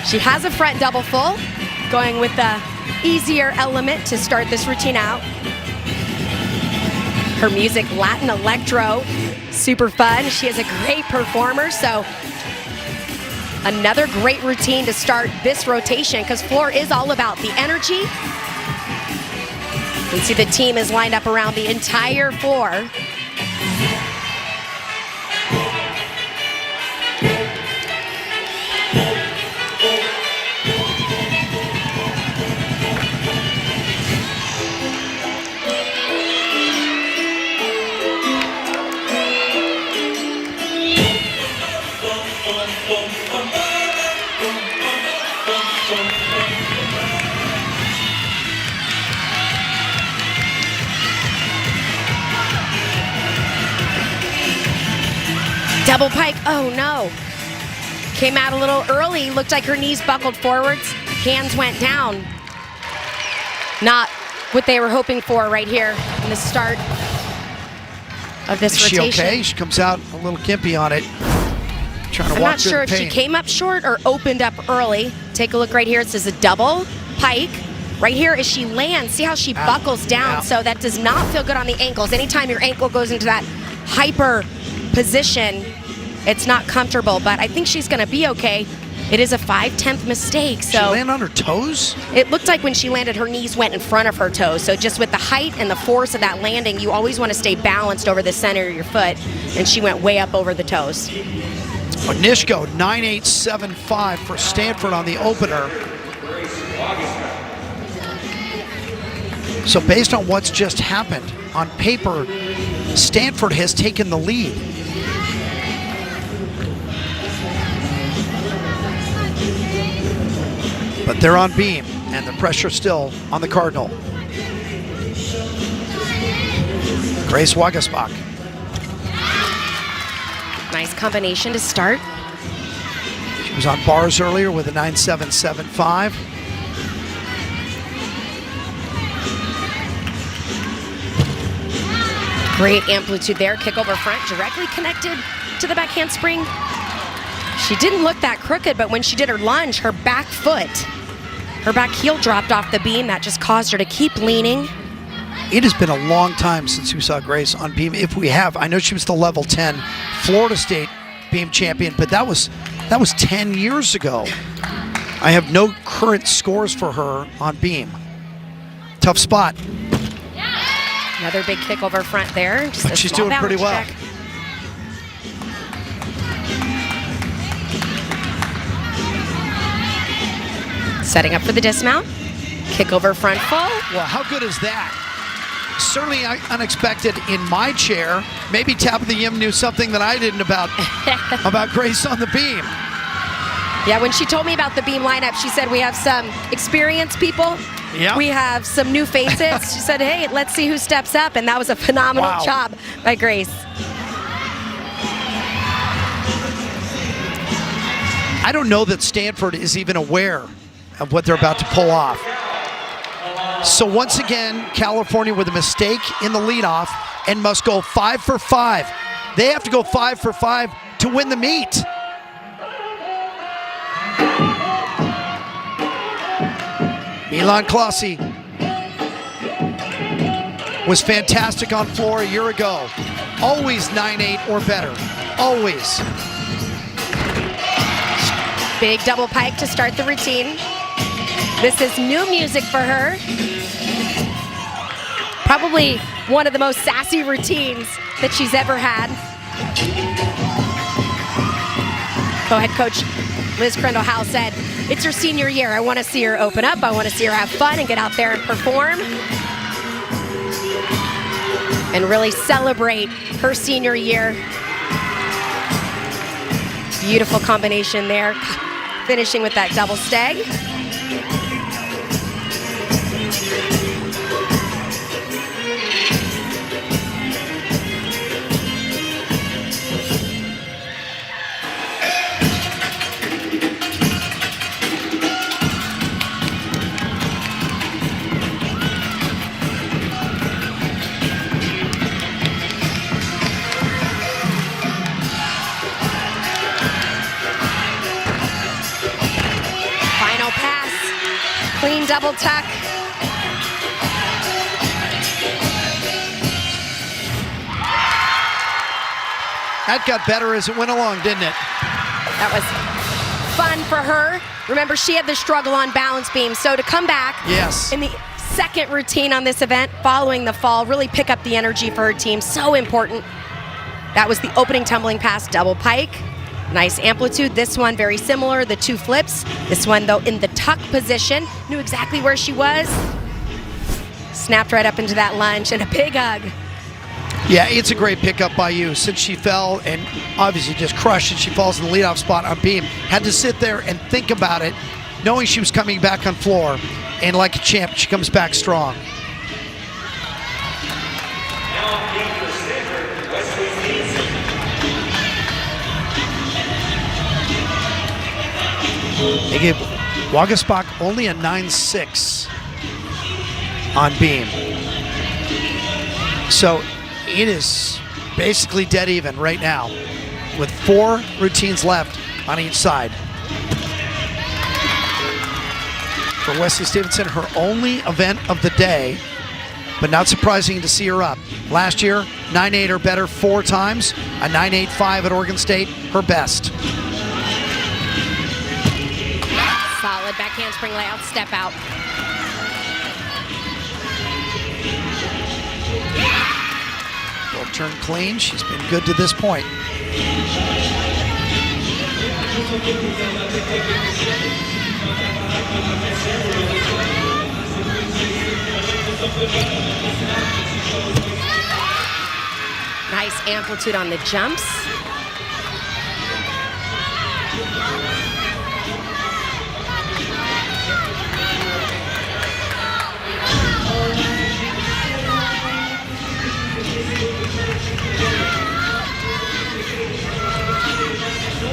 She has a front double full, going with the easier element to start this routine out. Her music, Latin electro, super fun. She is a great performer, so another great routine to start this rotation, because floor is all about the energy. You can see the team is lined up around the entire floor. Double pike, oh no. Came out a little early, looked like her knees buckled forwards, hands went down. Not what they were hoping for right here in the start of this rotation. Is she okay? She comes out a little gimpy on it. I'm not sure if she came up short or opened up early. Take a look right here, it says a double pike. Right here, as she lands, see how she buckles down, so that does not feel good on the ankles. Anytime your ankle goes into that hyper position, it's not comfortable, but I think she's gonna be okay. It is a 5/10 mistake. She So landed on her toes? it looked like when she landed, her knees went in front of her toes. So just with the height and the force of that landing, you always want to stay balanced over the center of your foot. And she went way up over the toes. Nishko, 9.875 for Stanford on the opener. So based on what's just happened, on paper, Stanford has taken the lead. But they're on beam, and the pressure still on the Cardinal. Grace Wagasbach. Nice combination to start. She was on bars earlier with a 9.775. Great amplitude there. Kick over front, directly connected to the back handspring. She didn't look that crooked, but when she did her lunge, her back foot, her back heel dropped off the beam. That just caused her to keep leaning. It has been a long time since we saw Grace on beam. If we have, I know she was the level 10 Florida State beam champion, but that was 10 years ago. I have no current scores for her on beam. Tough spot. Another big kick over front there. Just But a she's small doing pretty well. balance check. Setting up for the dismount. Kick over front full. Well, how good is that? Certainly unexpected in my chair. Maybe Tabitha Yim knew something that I didn't about Grace on the beam. Yeah, when she told me about the beam lineup, she said we have some experienced people. Yeah. We have some new faces. She said, hey, let's see who steps up. And that was a phenomenal Wow. job by Grace. I don't know that Stanford is even aware of what they're about to pull off. So once again, California with a mistake in the leadoff and must go 5 for 5. They have to go 5 for 5 to win the meet. Milan Klasi was fantastic on floor a year ago. Always 9.8 or better. Always. Big double pike to start the routine. This is new music for her. Probably one of the most sassy routines that she's ever had. Co-head coach Liz Crandall-Howe said, it's her senior year. I want to see her open up. I want to see her have fun and get out there and perform. And really celebrate her senior year. Beautiful combination there. Finishing with that double stag. Clean double tuck. That got better as it went along, didn't it? That was fun for her. Remember, she had the struggle on balance beam. So to come back Yes. in the second routine on this event following the fall, really pick up the energy for her team. So important. That was the opening tumbling pass double pike. Nice amplitude. This one very similar, the two flips. This one though in the tuck position. Knew exactly where she was. Snapped right up into that lunge and a big hug. Yeah, it's a great pickup by you. Since she fell and obviously just crushed and she falls in the leadoff spot on beam. Had to sit there and think about it, knowing she was coming back on floor. And like a champ, she comes back strong. They gave Wagasbach only a 9.6 on beam. So it is basically dead even right now with 4 routines left on each side. For Wesley Stevenson, her only event of the day, but not surprising to see her up. Last year, 9.8 or better 4 times, a 9.85 at Oregon State, her best. Solid back handspring layout, step out. Will turn clean. She's been good to this point. Nice amplitude on the jumps.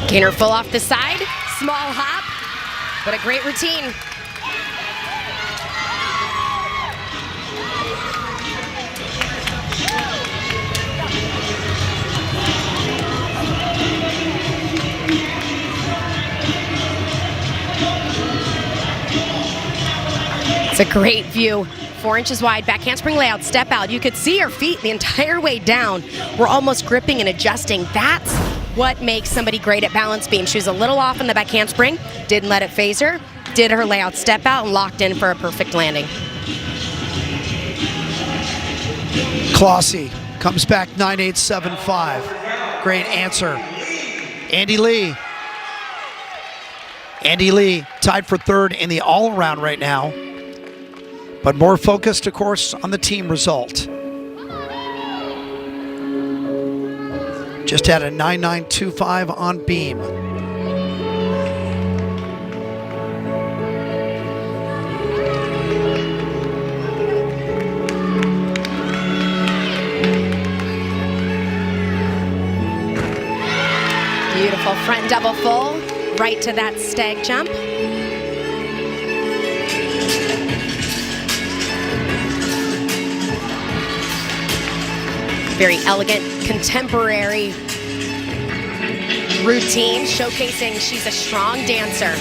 Gainer full off the side, small hop, but a great routine. It's a great view. 4 inches wide, back handspring layout, step out. You could see her feet the entire way down. We're almost gripping and adjusting. That's what makes somebody great at balance beam. She was a little off on the back handspring, didn't let it phase her, did her layout step out and locked in for a perfect landing. Clossy comes back 9.875. Great answer. Andy Lee. Andy Lee tied for third in the all-around right now, but more focused, of course, on the team result. Just had a 9.925 on beam. Beautiful front double full, right to that stag jump. Very elegant, contemporary routine, showcasing she's a strong dancer.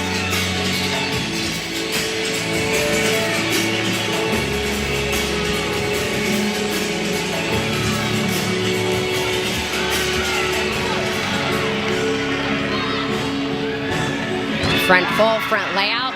Front full, front layout.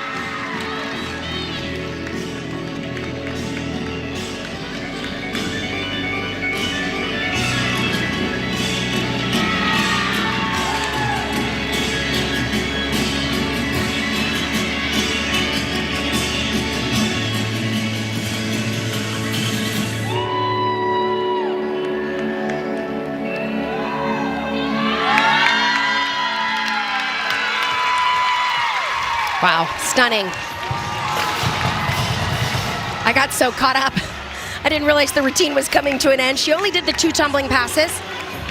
Wow, stunning. I got so caught up. I didn't realize the routine was coming to an end. She only did the 2 tumbling passes.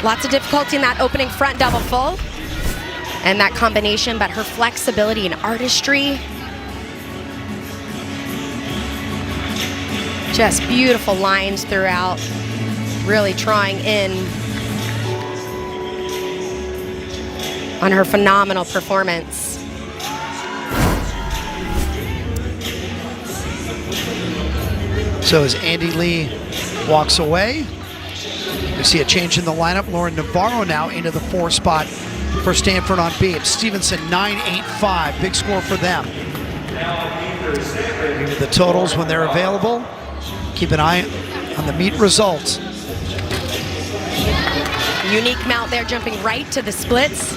Lots of difficulty in that opening front double full. And that combination, but her flexibility and artistry. Just beautiful lines throughout. Really drawing in on her phenomenal performance. So as Andy Lee walks away, we see a change in the lineup. Lauren Navarro now into the 4 spot for Stanford on beam. Stevenson 9.85, big score for them. Give the totals when they're available. Keep an eye on the meet results. Unique mount there, jumping right to the splits.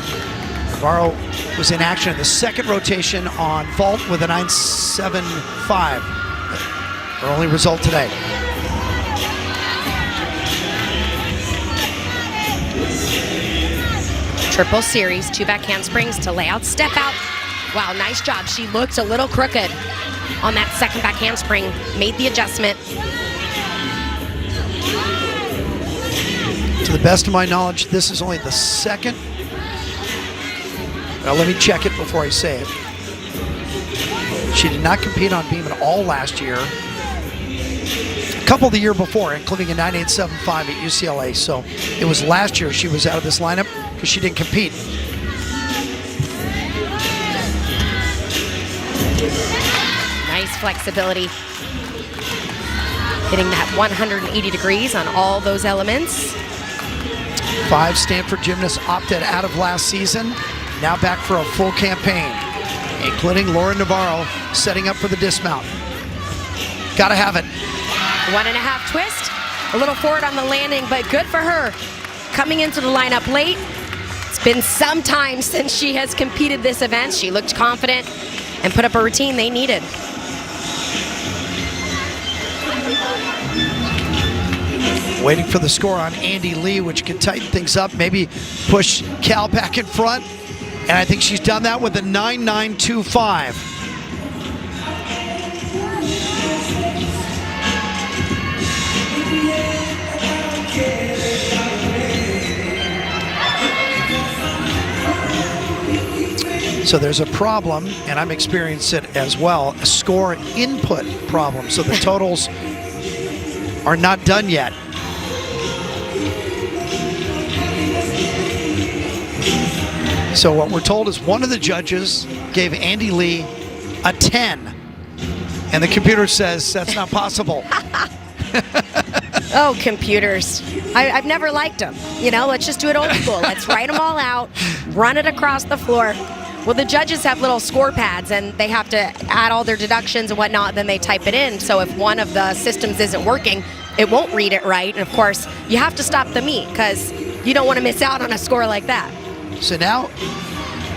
Navarro was in action in the second rotation on vault with a 9.75. Her only result today. Triple series, 2 back handsprings to layout, step out. Wow, nice job. She looked a little crooked on that second back handspring, made the adjustment. To the best of my knowledge, this is only the second. Now let me check it before I say it. She did not compete on beam at all last year. A couple the year before, including a 9.875 at UCLA. So it was last year she was out of this lineup because she didn't compete. Nice flexibility. Hitting that 180 degrees on all those elements. 5 Stanford gymnasts opted out of last season. Now back for a full campaign. including Laura Navarro, setting up for the dismount. Gotta have it. 1.5 twist. A little forward on the landing, but good for her. Coming into the lineup late. It's been some time since she has competed this event. She looked confident and put up a routine they needed. Waiting for the score on Andy Lee, which can tighten things up, maybe push Cal back in front. And I think she's done that with a 9.925. So there's a problem, and I'm experiencing it as well, a score input problem. So the totals are not done yet. So what we're told is one of the judges gave Andy Lee a 10, and the computer says that's not possible. Oh, computers. I've never liked them. You know, let's just do it old school. Let's write them all out, run it across the floor. Well, the judges have little score pads, and they have to add all their deductions and whatnot, then they type it in. So if one of the systems isn't working, it won't read it right. And of course, you have to stop the meet because you don't want to miss out on a score like that. So now,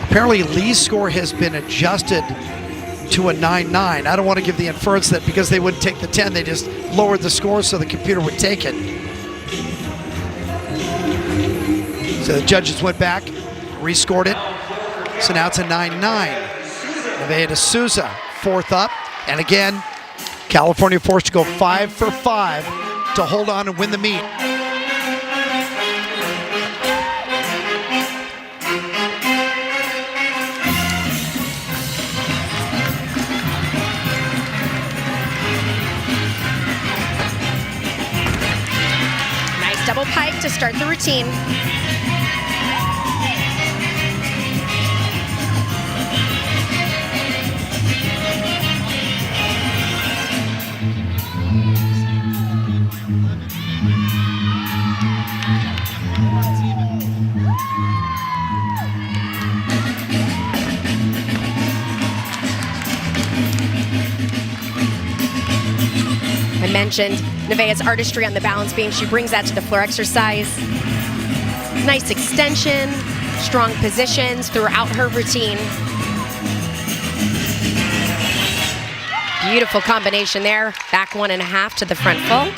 apparently Lee's score has been adjusted to a 9.9. I don't want to give the inference that because they wouldn't take the 10, they just lowered the score so the computer would take it. So the judges went back, rescored it. So now it's a 9.9. Nevaeh D'Souza, fourth up. And again, California forced to go 5 for 5 to hold on and win the meet. Nice double pike to start the routine. I mentioned Nevaeh's artistry on the balance beam. She brings that to the floor exercise. Nice extension, strong positions throughout her routine. Beautiful combination there. Back 1.5 to the front full.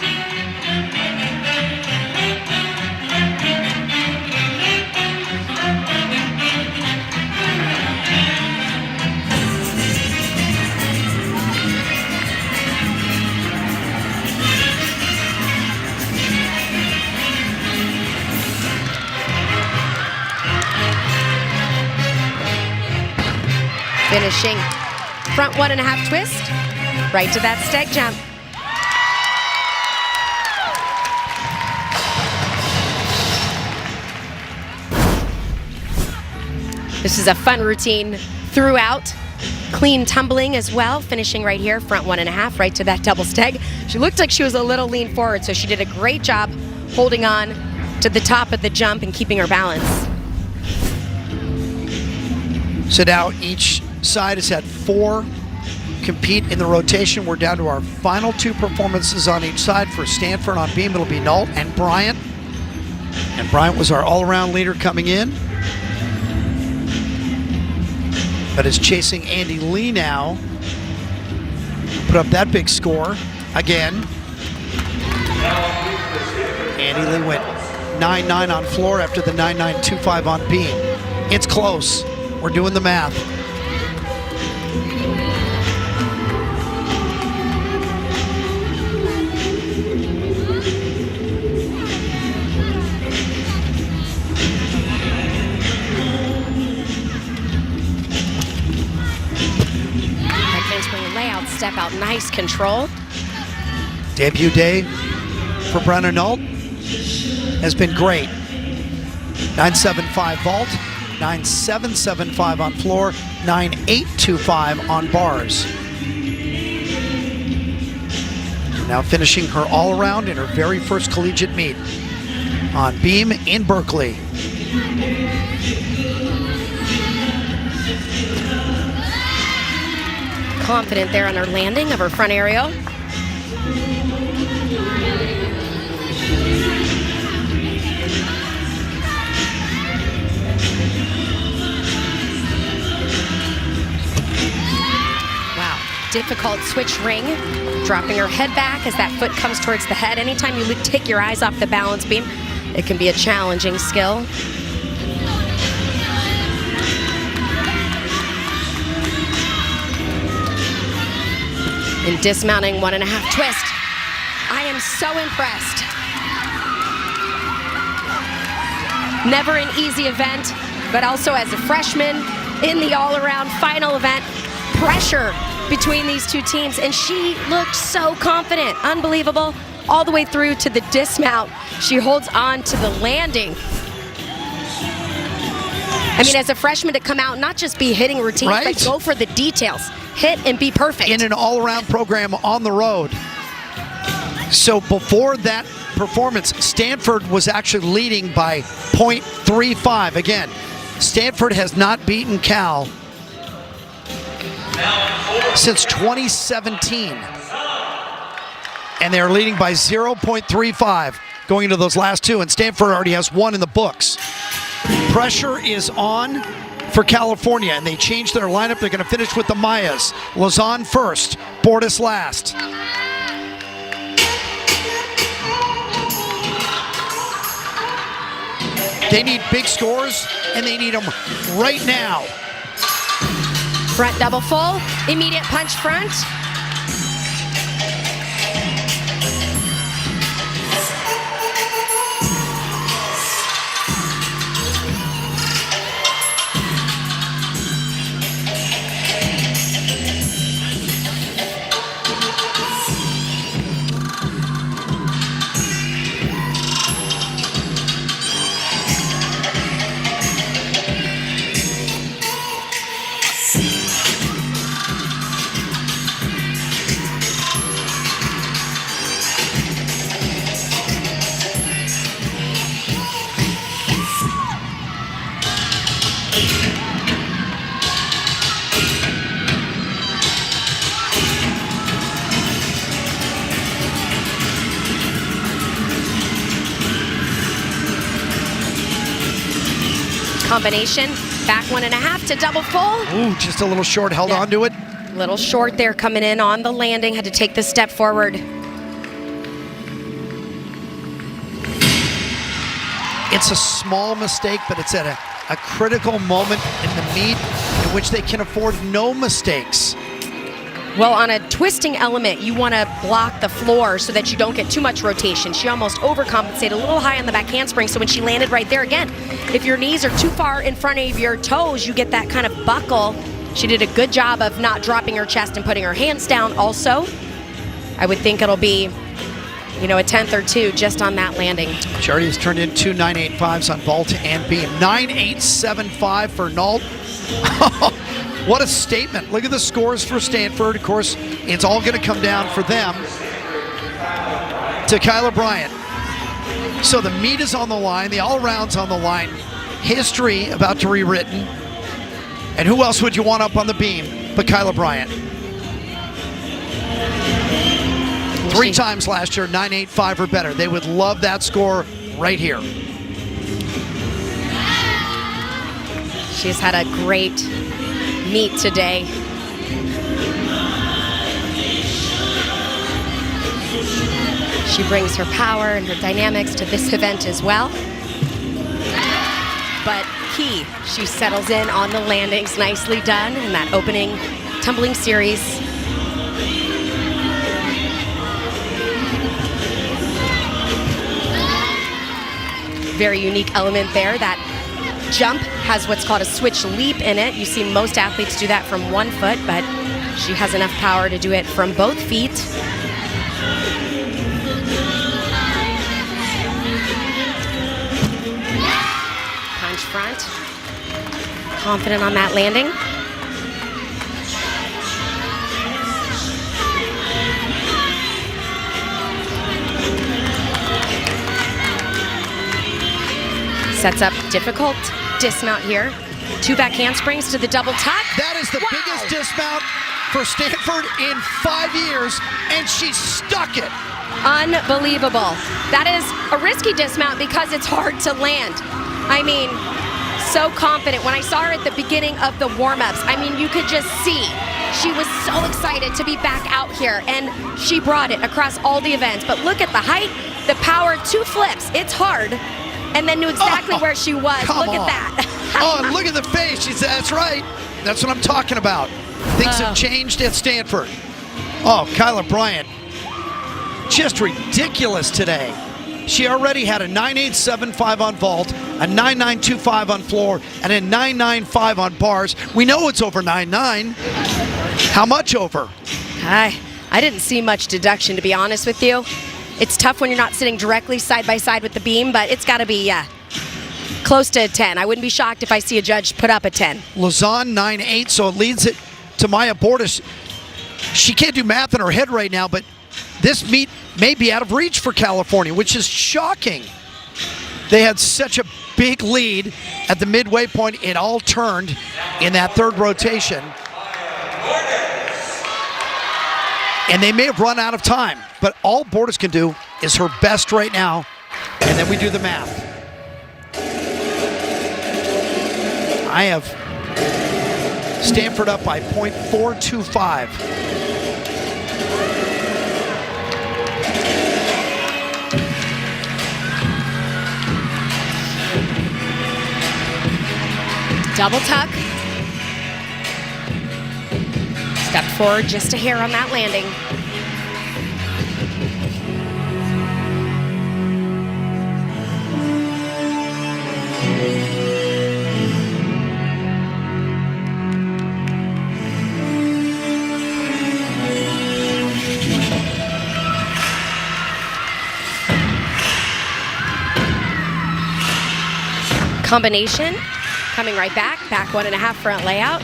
Finishing front 1.5 twist, right to that steg jump. This is a fun routine throughout. Clean tumbling as well, finishing right here, front 1.5, right to that double steg. She looked like she was a little lean forward, so she did a great job holding on to the top of the jump and keeping her balance. So now each side has had 4 compete in the rotation. We're down to our final 2 performances on each side. For Stanford on beam, it'll be Nault and Bryant. And Bryant was our all-around leader coming in, but is chasing Andy Lee now. Put up that big score again. Andy Lee went 9.9 on floor after the 9.925 on beam. It's close. We're doing the math. That handspring layout, step out, nice control. Debut day for Brenna Nault has been great. 9.75 vault, 9.775 on floor, 9.825 on bars. Now finishing her all-around in her very first collegiate meet on beam in Berkeley. confident there on her landing of her front aerial. Wow, difficult switch ring. Dropping her head back as that foot comes towards the head. Anytime you take your eyes off the balance beam, it can be a challenging skill. In dismounting 1.5 twist. I am so impressed. Never an easy event, but also as a freshman in the all-around final event, pressure between these two teams, and she looked so confident. Unbelievable. All the way through to the dismount. She holds on to the landing. I mean, as a freshman to come out, not just be hitting routines, right, but go for the details. Hit and be perfect. In an all-around program on the road. So before that performance, Stanford was actually leading by 0.35. Again, Stanford has not beaten Cal since 2017. And they're leading by 0.35 going into those last two, and Stanford already has one in the books. Pressure is on for California, and they changed their lineup. They're going to finish with the Mayas. Lazan first, Bordas last. They need big scores, and they need them right now. Front double full, immediate punch front. Combination, back 1.5 to double full. Ooh, just a little short, held on to it. Little short there coming in on the landing, had to take the step forward. It's a small mistake, but it's at a critical moment in the meet in which they can afford no mistakes. Well, on a twisting element, you want to block the floor so that you don't get too much rotation. She almost overcompensated, a little high on the back handspring, so when she landed right there again, if your knees are too far in front of your toes, you get that kind of buckle. She did a good job of not dropping her chest and putting her hands down also. I would think it'll be, you know, a 10th or two just on that landing. She already has turned in two 9.85s on vault and beam. 9.875 for Nault. What a statement. Look at the scores for Stanford. Of course, it's all going to come down for them to Kyla Bryant. So the meet is on the line, the all-around's on the line, history about to be rewritten. And who else would you want up on the beam but Kyla Bryant? 3 times last year, 9.85 or better. They would love that score right here. She's had a great meet today. She brings her power and her dynamics to this event as well. But key, she settles in on the landings, nicely done in that opening tumbling series. Very unique element there. That jump has what's called a switch leap in it. You see most athletes do that from one foot, but she has enough power to do it from both feet. Punch front. Confident on that landing. Sets up difficult dismount here. 2 back handsprings to the double tuck. That is the biggest dismount for Stanford in 5 years, and she stuck it. Unbelievable. That is a risky dismount because it's hard to land. I mean, so confident. When I saw her at the beginning of the warm-ups, I mean, you could just see she was so excited to be back out here, and she brought it across all the events. But look at the height, the power, 2 flips. It's hard. And then knew exactly where she was. Look at that. Oh, and look at the face. She said, that's right. That's what I'm talking about. Things have changed at Stanford. Oh, Kyla Bryant, just ridiculous today. She already had a 9.875 on vault, a 9.925 on floor, and a 9.95 on bars. We know it's over 9.9. How much over? I didn't see much deduction, to be honest with you. It's tough when you're not sitting directly side by side with the beam, but it's got to be close to a 10. I wouldn't be shocked if I see a judge put up a 10. Lausanne 9.8, so it leads it to Maya Bordas. She can't do math in her head right now, but this meet may be out of reach for California, which is shocking. They had such a big lead at the midway point. It all turned in that third rotation. And they may have run out of time, but all Bordas can do is her best right now, and then we do the math. I have Stanford up by .425. Double tuck. Step forward just a hair on that landing. Combination, coming right back 1.5 front layout.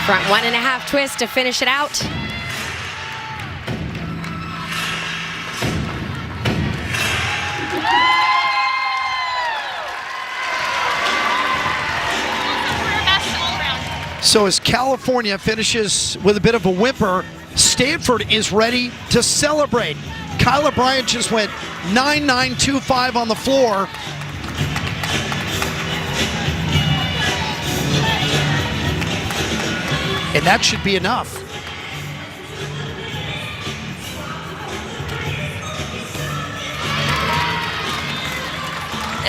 Front 1.5 twist to finish it out. So as California finishes with a bit of a whimper, Stanford is ready to celebrate. Kyla Bryant just went 9.925 on the floor. And that should be enough.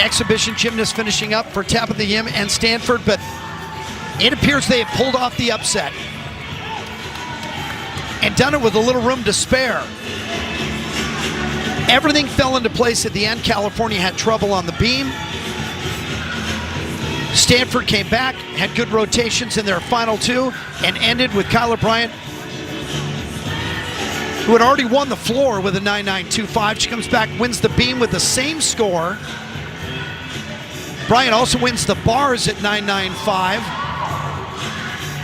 Exhibition gymnast finishing up for Tabitha Yim and Stanford, but it appears they have pulled off the upset and done it with a little room to spare. Everything fell into place at the end. California had trouble on the beam. Stanford came back, had good rotations in their final 2, and ended with Kyla Bryant, who had already won the floor with a 9.925. She comes back, wins the beam with the same score. Bryant also wins the bars at 9.95.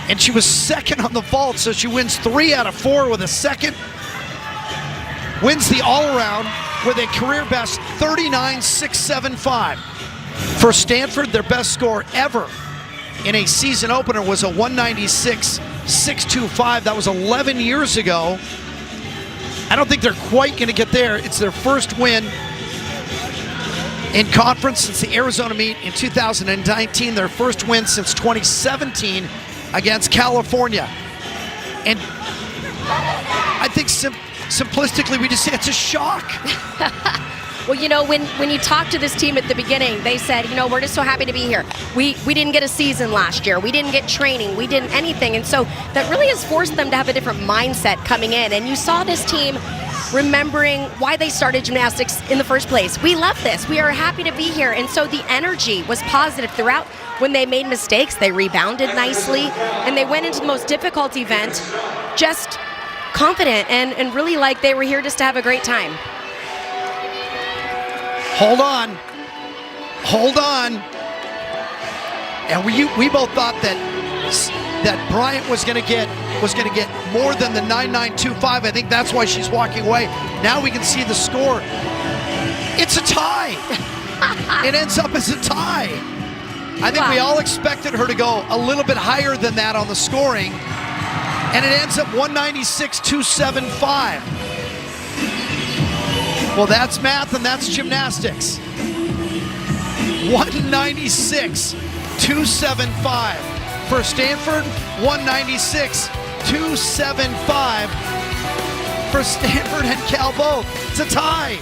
And she was second on the vault, so she wins 3 out of 4 with a second. Wins the all-around with a career best 39.675. For Stanford, their best score ever in a season opener was a 196.625. That was 11 years ago. I don't think they're quite going to get there. It's their first win in conference since the Arizona meet in 2019. Their first win since 2017 against California. And I think simplistically, we just say it's a shock. Well, you know, when you talk to this team at the beginning, they said, you know, we're just so happy to be here. We didn't get a season last year. We didn't get training. We didn't anything. And so that really has forced them to have a different mindset coming in. And you saw this team remembering why they started gymnastics in the first place. We love this. We are happy to be here. And so the energy was positive throughout. When they made mistakes, they rebounded nicely. And they went into the most difficult event just confident and really like they were here just to have a great time. Hold on. And we both thought that Bryant was going to get more than the 9.925. I think that's why she's walking away. Now we can see the score. It's a tie. It ends up as a tie. I think we all expected her to go a little bit higher than that on the scoring, and it ends up 196.275. Well, that's math and that's gymnastics. 196.275 for Stanford, 196.275 for Stanford and Cal both. It's a tie.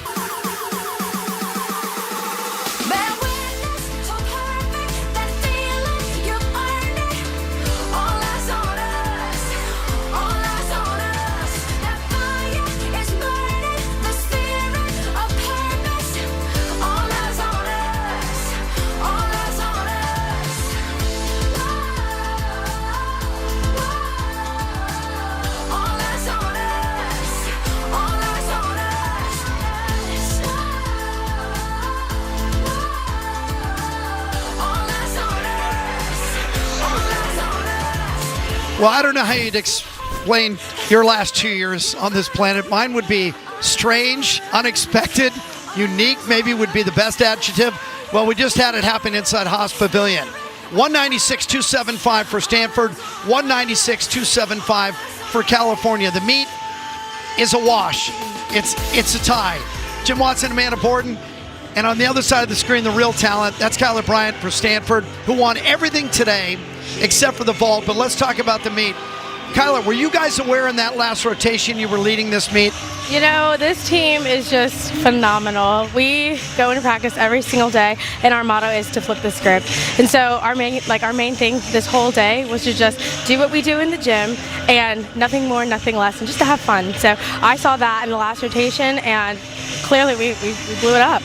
Well, I don't know how you'd explain your last 2 years on this planet. Mine would be strange, unexpected, unique, maybe would be the best adjective. Well, we just had it happen inside Haas Pavilion. 196.275 for Stanford, 196.275 for California. The meet is a wash. It's a tie. Jim Watson, Amanda Borden. And on the other side of the screen, the real talent, that's Kyla Bryant for Stanford, who won everything today except for the vault. But let's talk about the meet. Kyla, were you guys aware in that last rotation you were leading this meet? You know, this team is just phenomenal. We go into practice every single day, and our motto is to flip the script. And so our main thing this whole day was to just do what we do in the gym, and nothing more, nothing less, and just to have fun. So I saw that in the last rotation, and clearly we blew it up.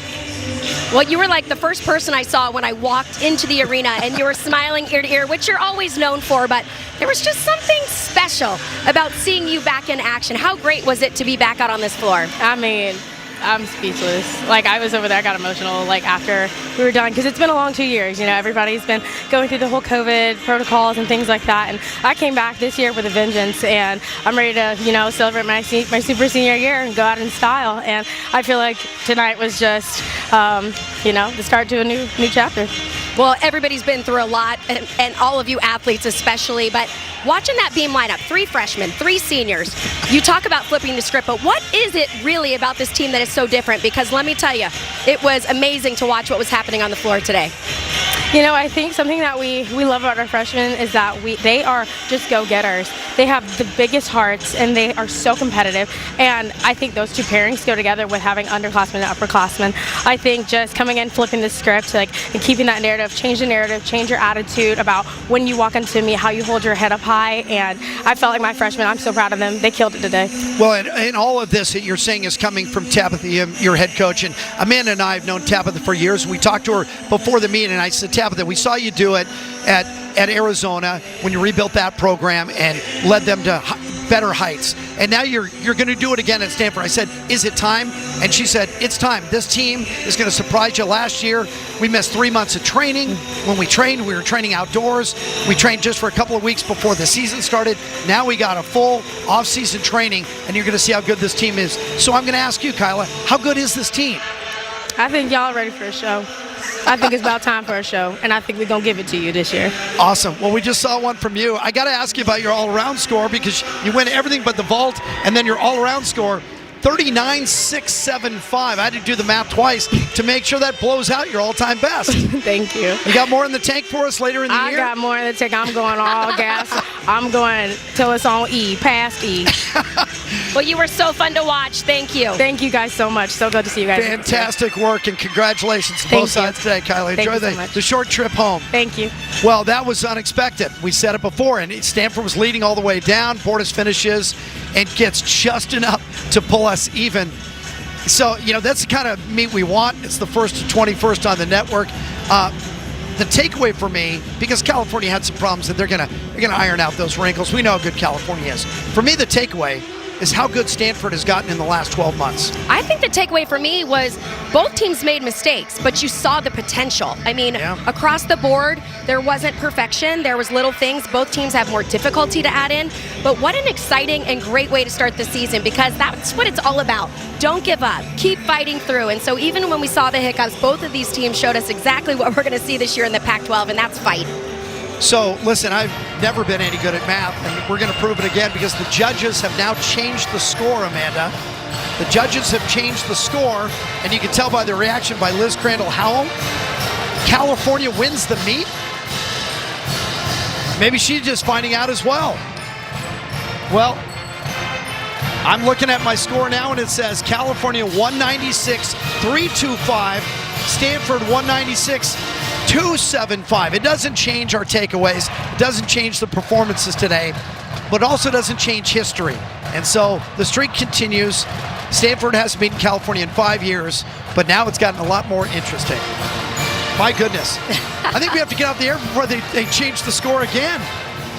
Well, you were like the first person I saw when I walked into the arena, and you were smiling ear to ear, which you're always known for, but there was just something special about seeing you back in action. How great was it to be back out on this floor? I mean, I'm speechless. Like, I was over there, I got emotional, like, after we were done, because it's been a long 2 years. You know, everybody's been going through the whole COVID protocols and things like that, and I came back this year with a vengeance, and I'm ready to, you know, celebrate my super senior year and go out in style, and I feel like tonight was just, you know, the start to a new chapter. Well, everybody's been through a lot, and all of you athletes especially, but watching that beam lineup, 3 freshmen, 3 seniors, you talk about flipping the script, but what is it really about this team that is so different? Because let me tell you, it was amazing to watch what was happening on the floor today. You know, I think something that we love about our freshmen is that they are just go-getters. They have the biggest hearts, and they are so competitive. And I think those two pairings go together with having underclassmen and upperclassmen. I think just coming in, flipping the script, like, and keeping that narrative, change the narrative, change your attitude about when you walk into me, how you hold your head up high. And I felt like my freshmen, I'm so proud of them. They killed it today. Well, and all of this that you're saying is coming from Tabitha, your head coach. And Amanda and I have known Tabitha for years. We talked to her before the meet, and I said, Tabitha, we saw you do it at Arizona when you rebuilt that program and led them to better heights. And now you're going to do it again at Stanford. I said, is it time? And she said, it's time. This team is going to surprise you. Last year, we missed 3 months of training. When we trained, we were training outdoors. We trained just for a couple of weeks before the season started. Now we got a full off-season training, and you're going to see how good this team is. So I'm going to ask you, Kyla, how good is this team? I think y'all are ready for a show. I think it's about time for a show, and I think we're going to give it to you this year. Awesome. Well, we just saw one from you. I got to ask you about your all-around score, because you win everything but the vault, and then your all-around score, 39.675. I had to do the math twice to make sure that blows out your all-time best. Thank you. You got more in the tank for us later in the year? I got more in the tank. I'm going all gas. I'm going till it's on E, past E. Well, you were so fun to watch. Thank you. Thank you guys so much. So good to see you guys. Fantastic work, and congratulations to both sides today, Kyla. Enjoy the short trip home. Thank you. Well, that was unexpected. We said it before, and Stanford was leading all the way down. Portis finishes and gets just enough to pull us even. So, you know, that's the kind of meet we want. It's the 1st to 21st on the network. the takeaway for me, because California had some problems that they're gonna iron out those wrinkles. We know how good California is. For me, the takeaway is how good Stanford has gotten in the last 12 months. I think the takeaway for me was both teams made mistakes, but you saw the potential. I mean, across the board, there wasn't perfection. There was little things. Both teams have more difficulty to add in. But what an exciting and great way to start the season, because that's what it's all about. Don't give up. Keep fighting through. And so even when we saw the hiccups, both of these teams showed us exactly what we're going to see this year in the Pac-12, and that's fight. So, listen, I've never been any good at math, and we're going to prove it again because the judges have now changed the score, Amanda. The judges have changed the score, and you can tell by the reaction by Liz Crandall-Howell. California wins the meet. Maybe she's just finding out as well. Well, I'm looking at my score now, and it says California 196-325, Stanford 196-275. It doesn't change our takeaways. It doesn't change the performances today, but also doesn't change history. And so the streak continues. Stanford hasn't beaten California in 5 years, but now it's gotten a lot more interesting. My goodness. I think we have to get out the air before they change the score again.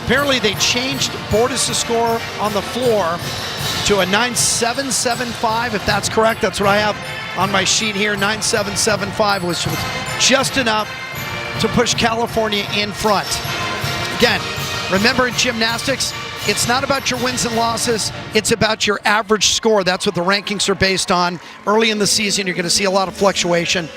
Apparently they changed Bordas' score on the floor to a 9.775, if that's correct. That's what I have on my sheet here. 9.775 was just enough to push California in front. Again, remember in gymnastics, it's not about your wins and losses, it's about your average score. That's what the rankings are based on. Early in the season, you're going to see a lot of fluctuation.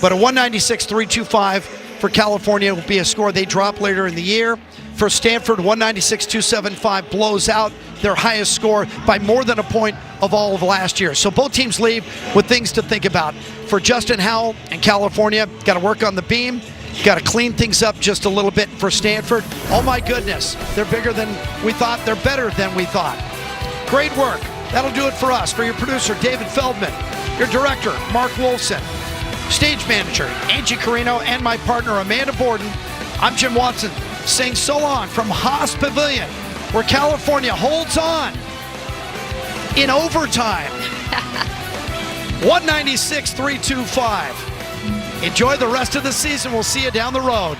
But a 196-325 for California will be a score they drop later in the year. For Stanford, 196-275 blows out their highest score by more than a point of all of last year. So both teams leave with things to think about. For Justin Howell and California, got to work on the beam, got to clean things up just a little bit. For Stanford, oh my goodness, they're bigger than we thought, they're better than we thought. Great work. That'll do it for us. For your producer, David Feldman, your director, Mark Wolfson, stage manager, Angie Carino, and my partner, Amanda Borden, I'm Jim Watson, saying so long from Haas Pavilion, where California holds on in overtime. 196-325. Enjoy the rest of the season. We'll see you down the road.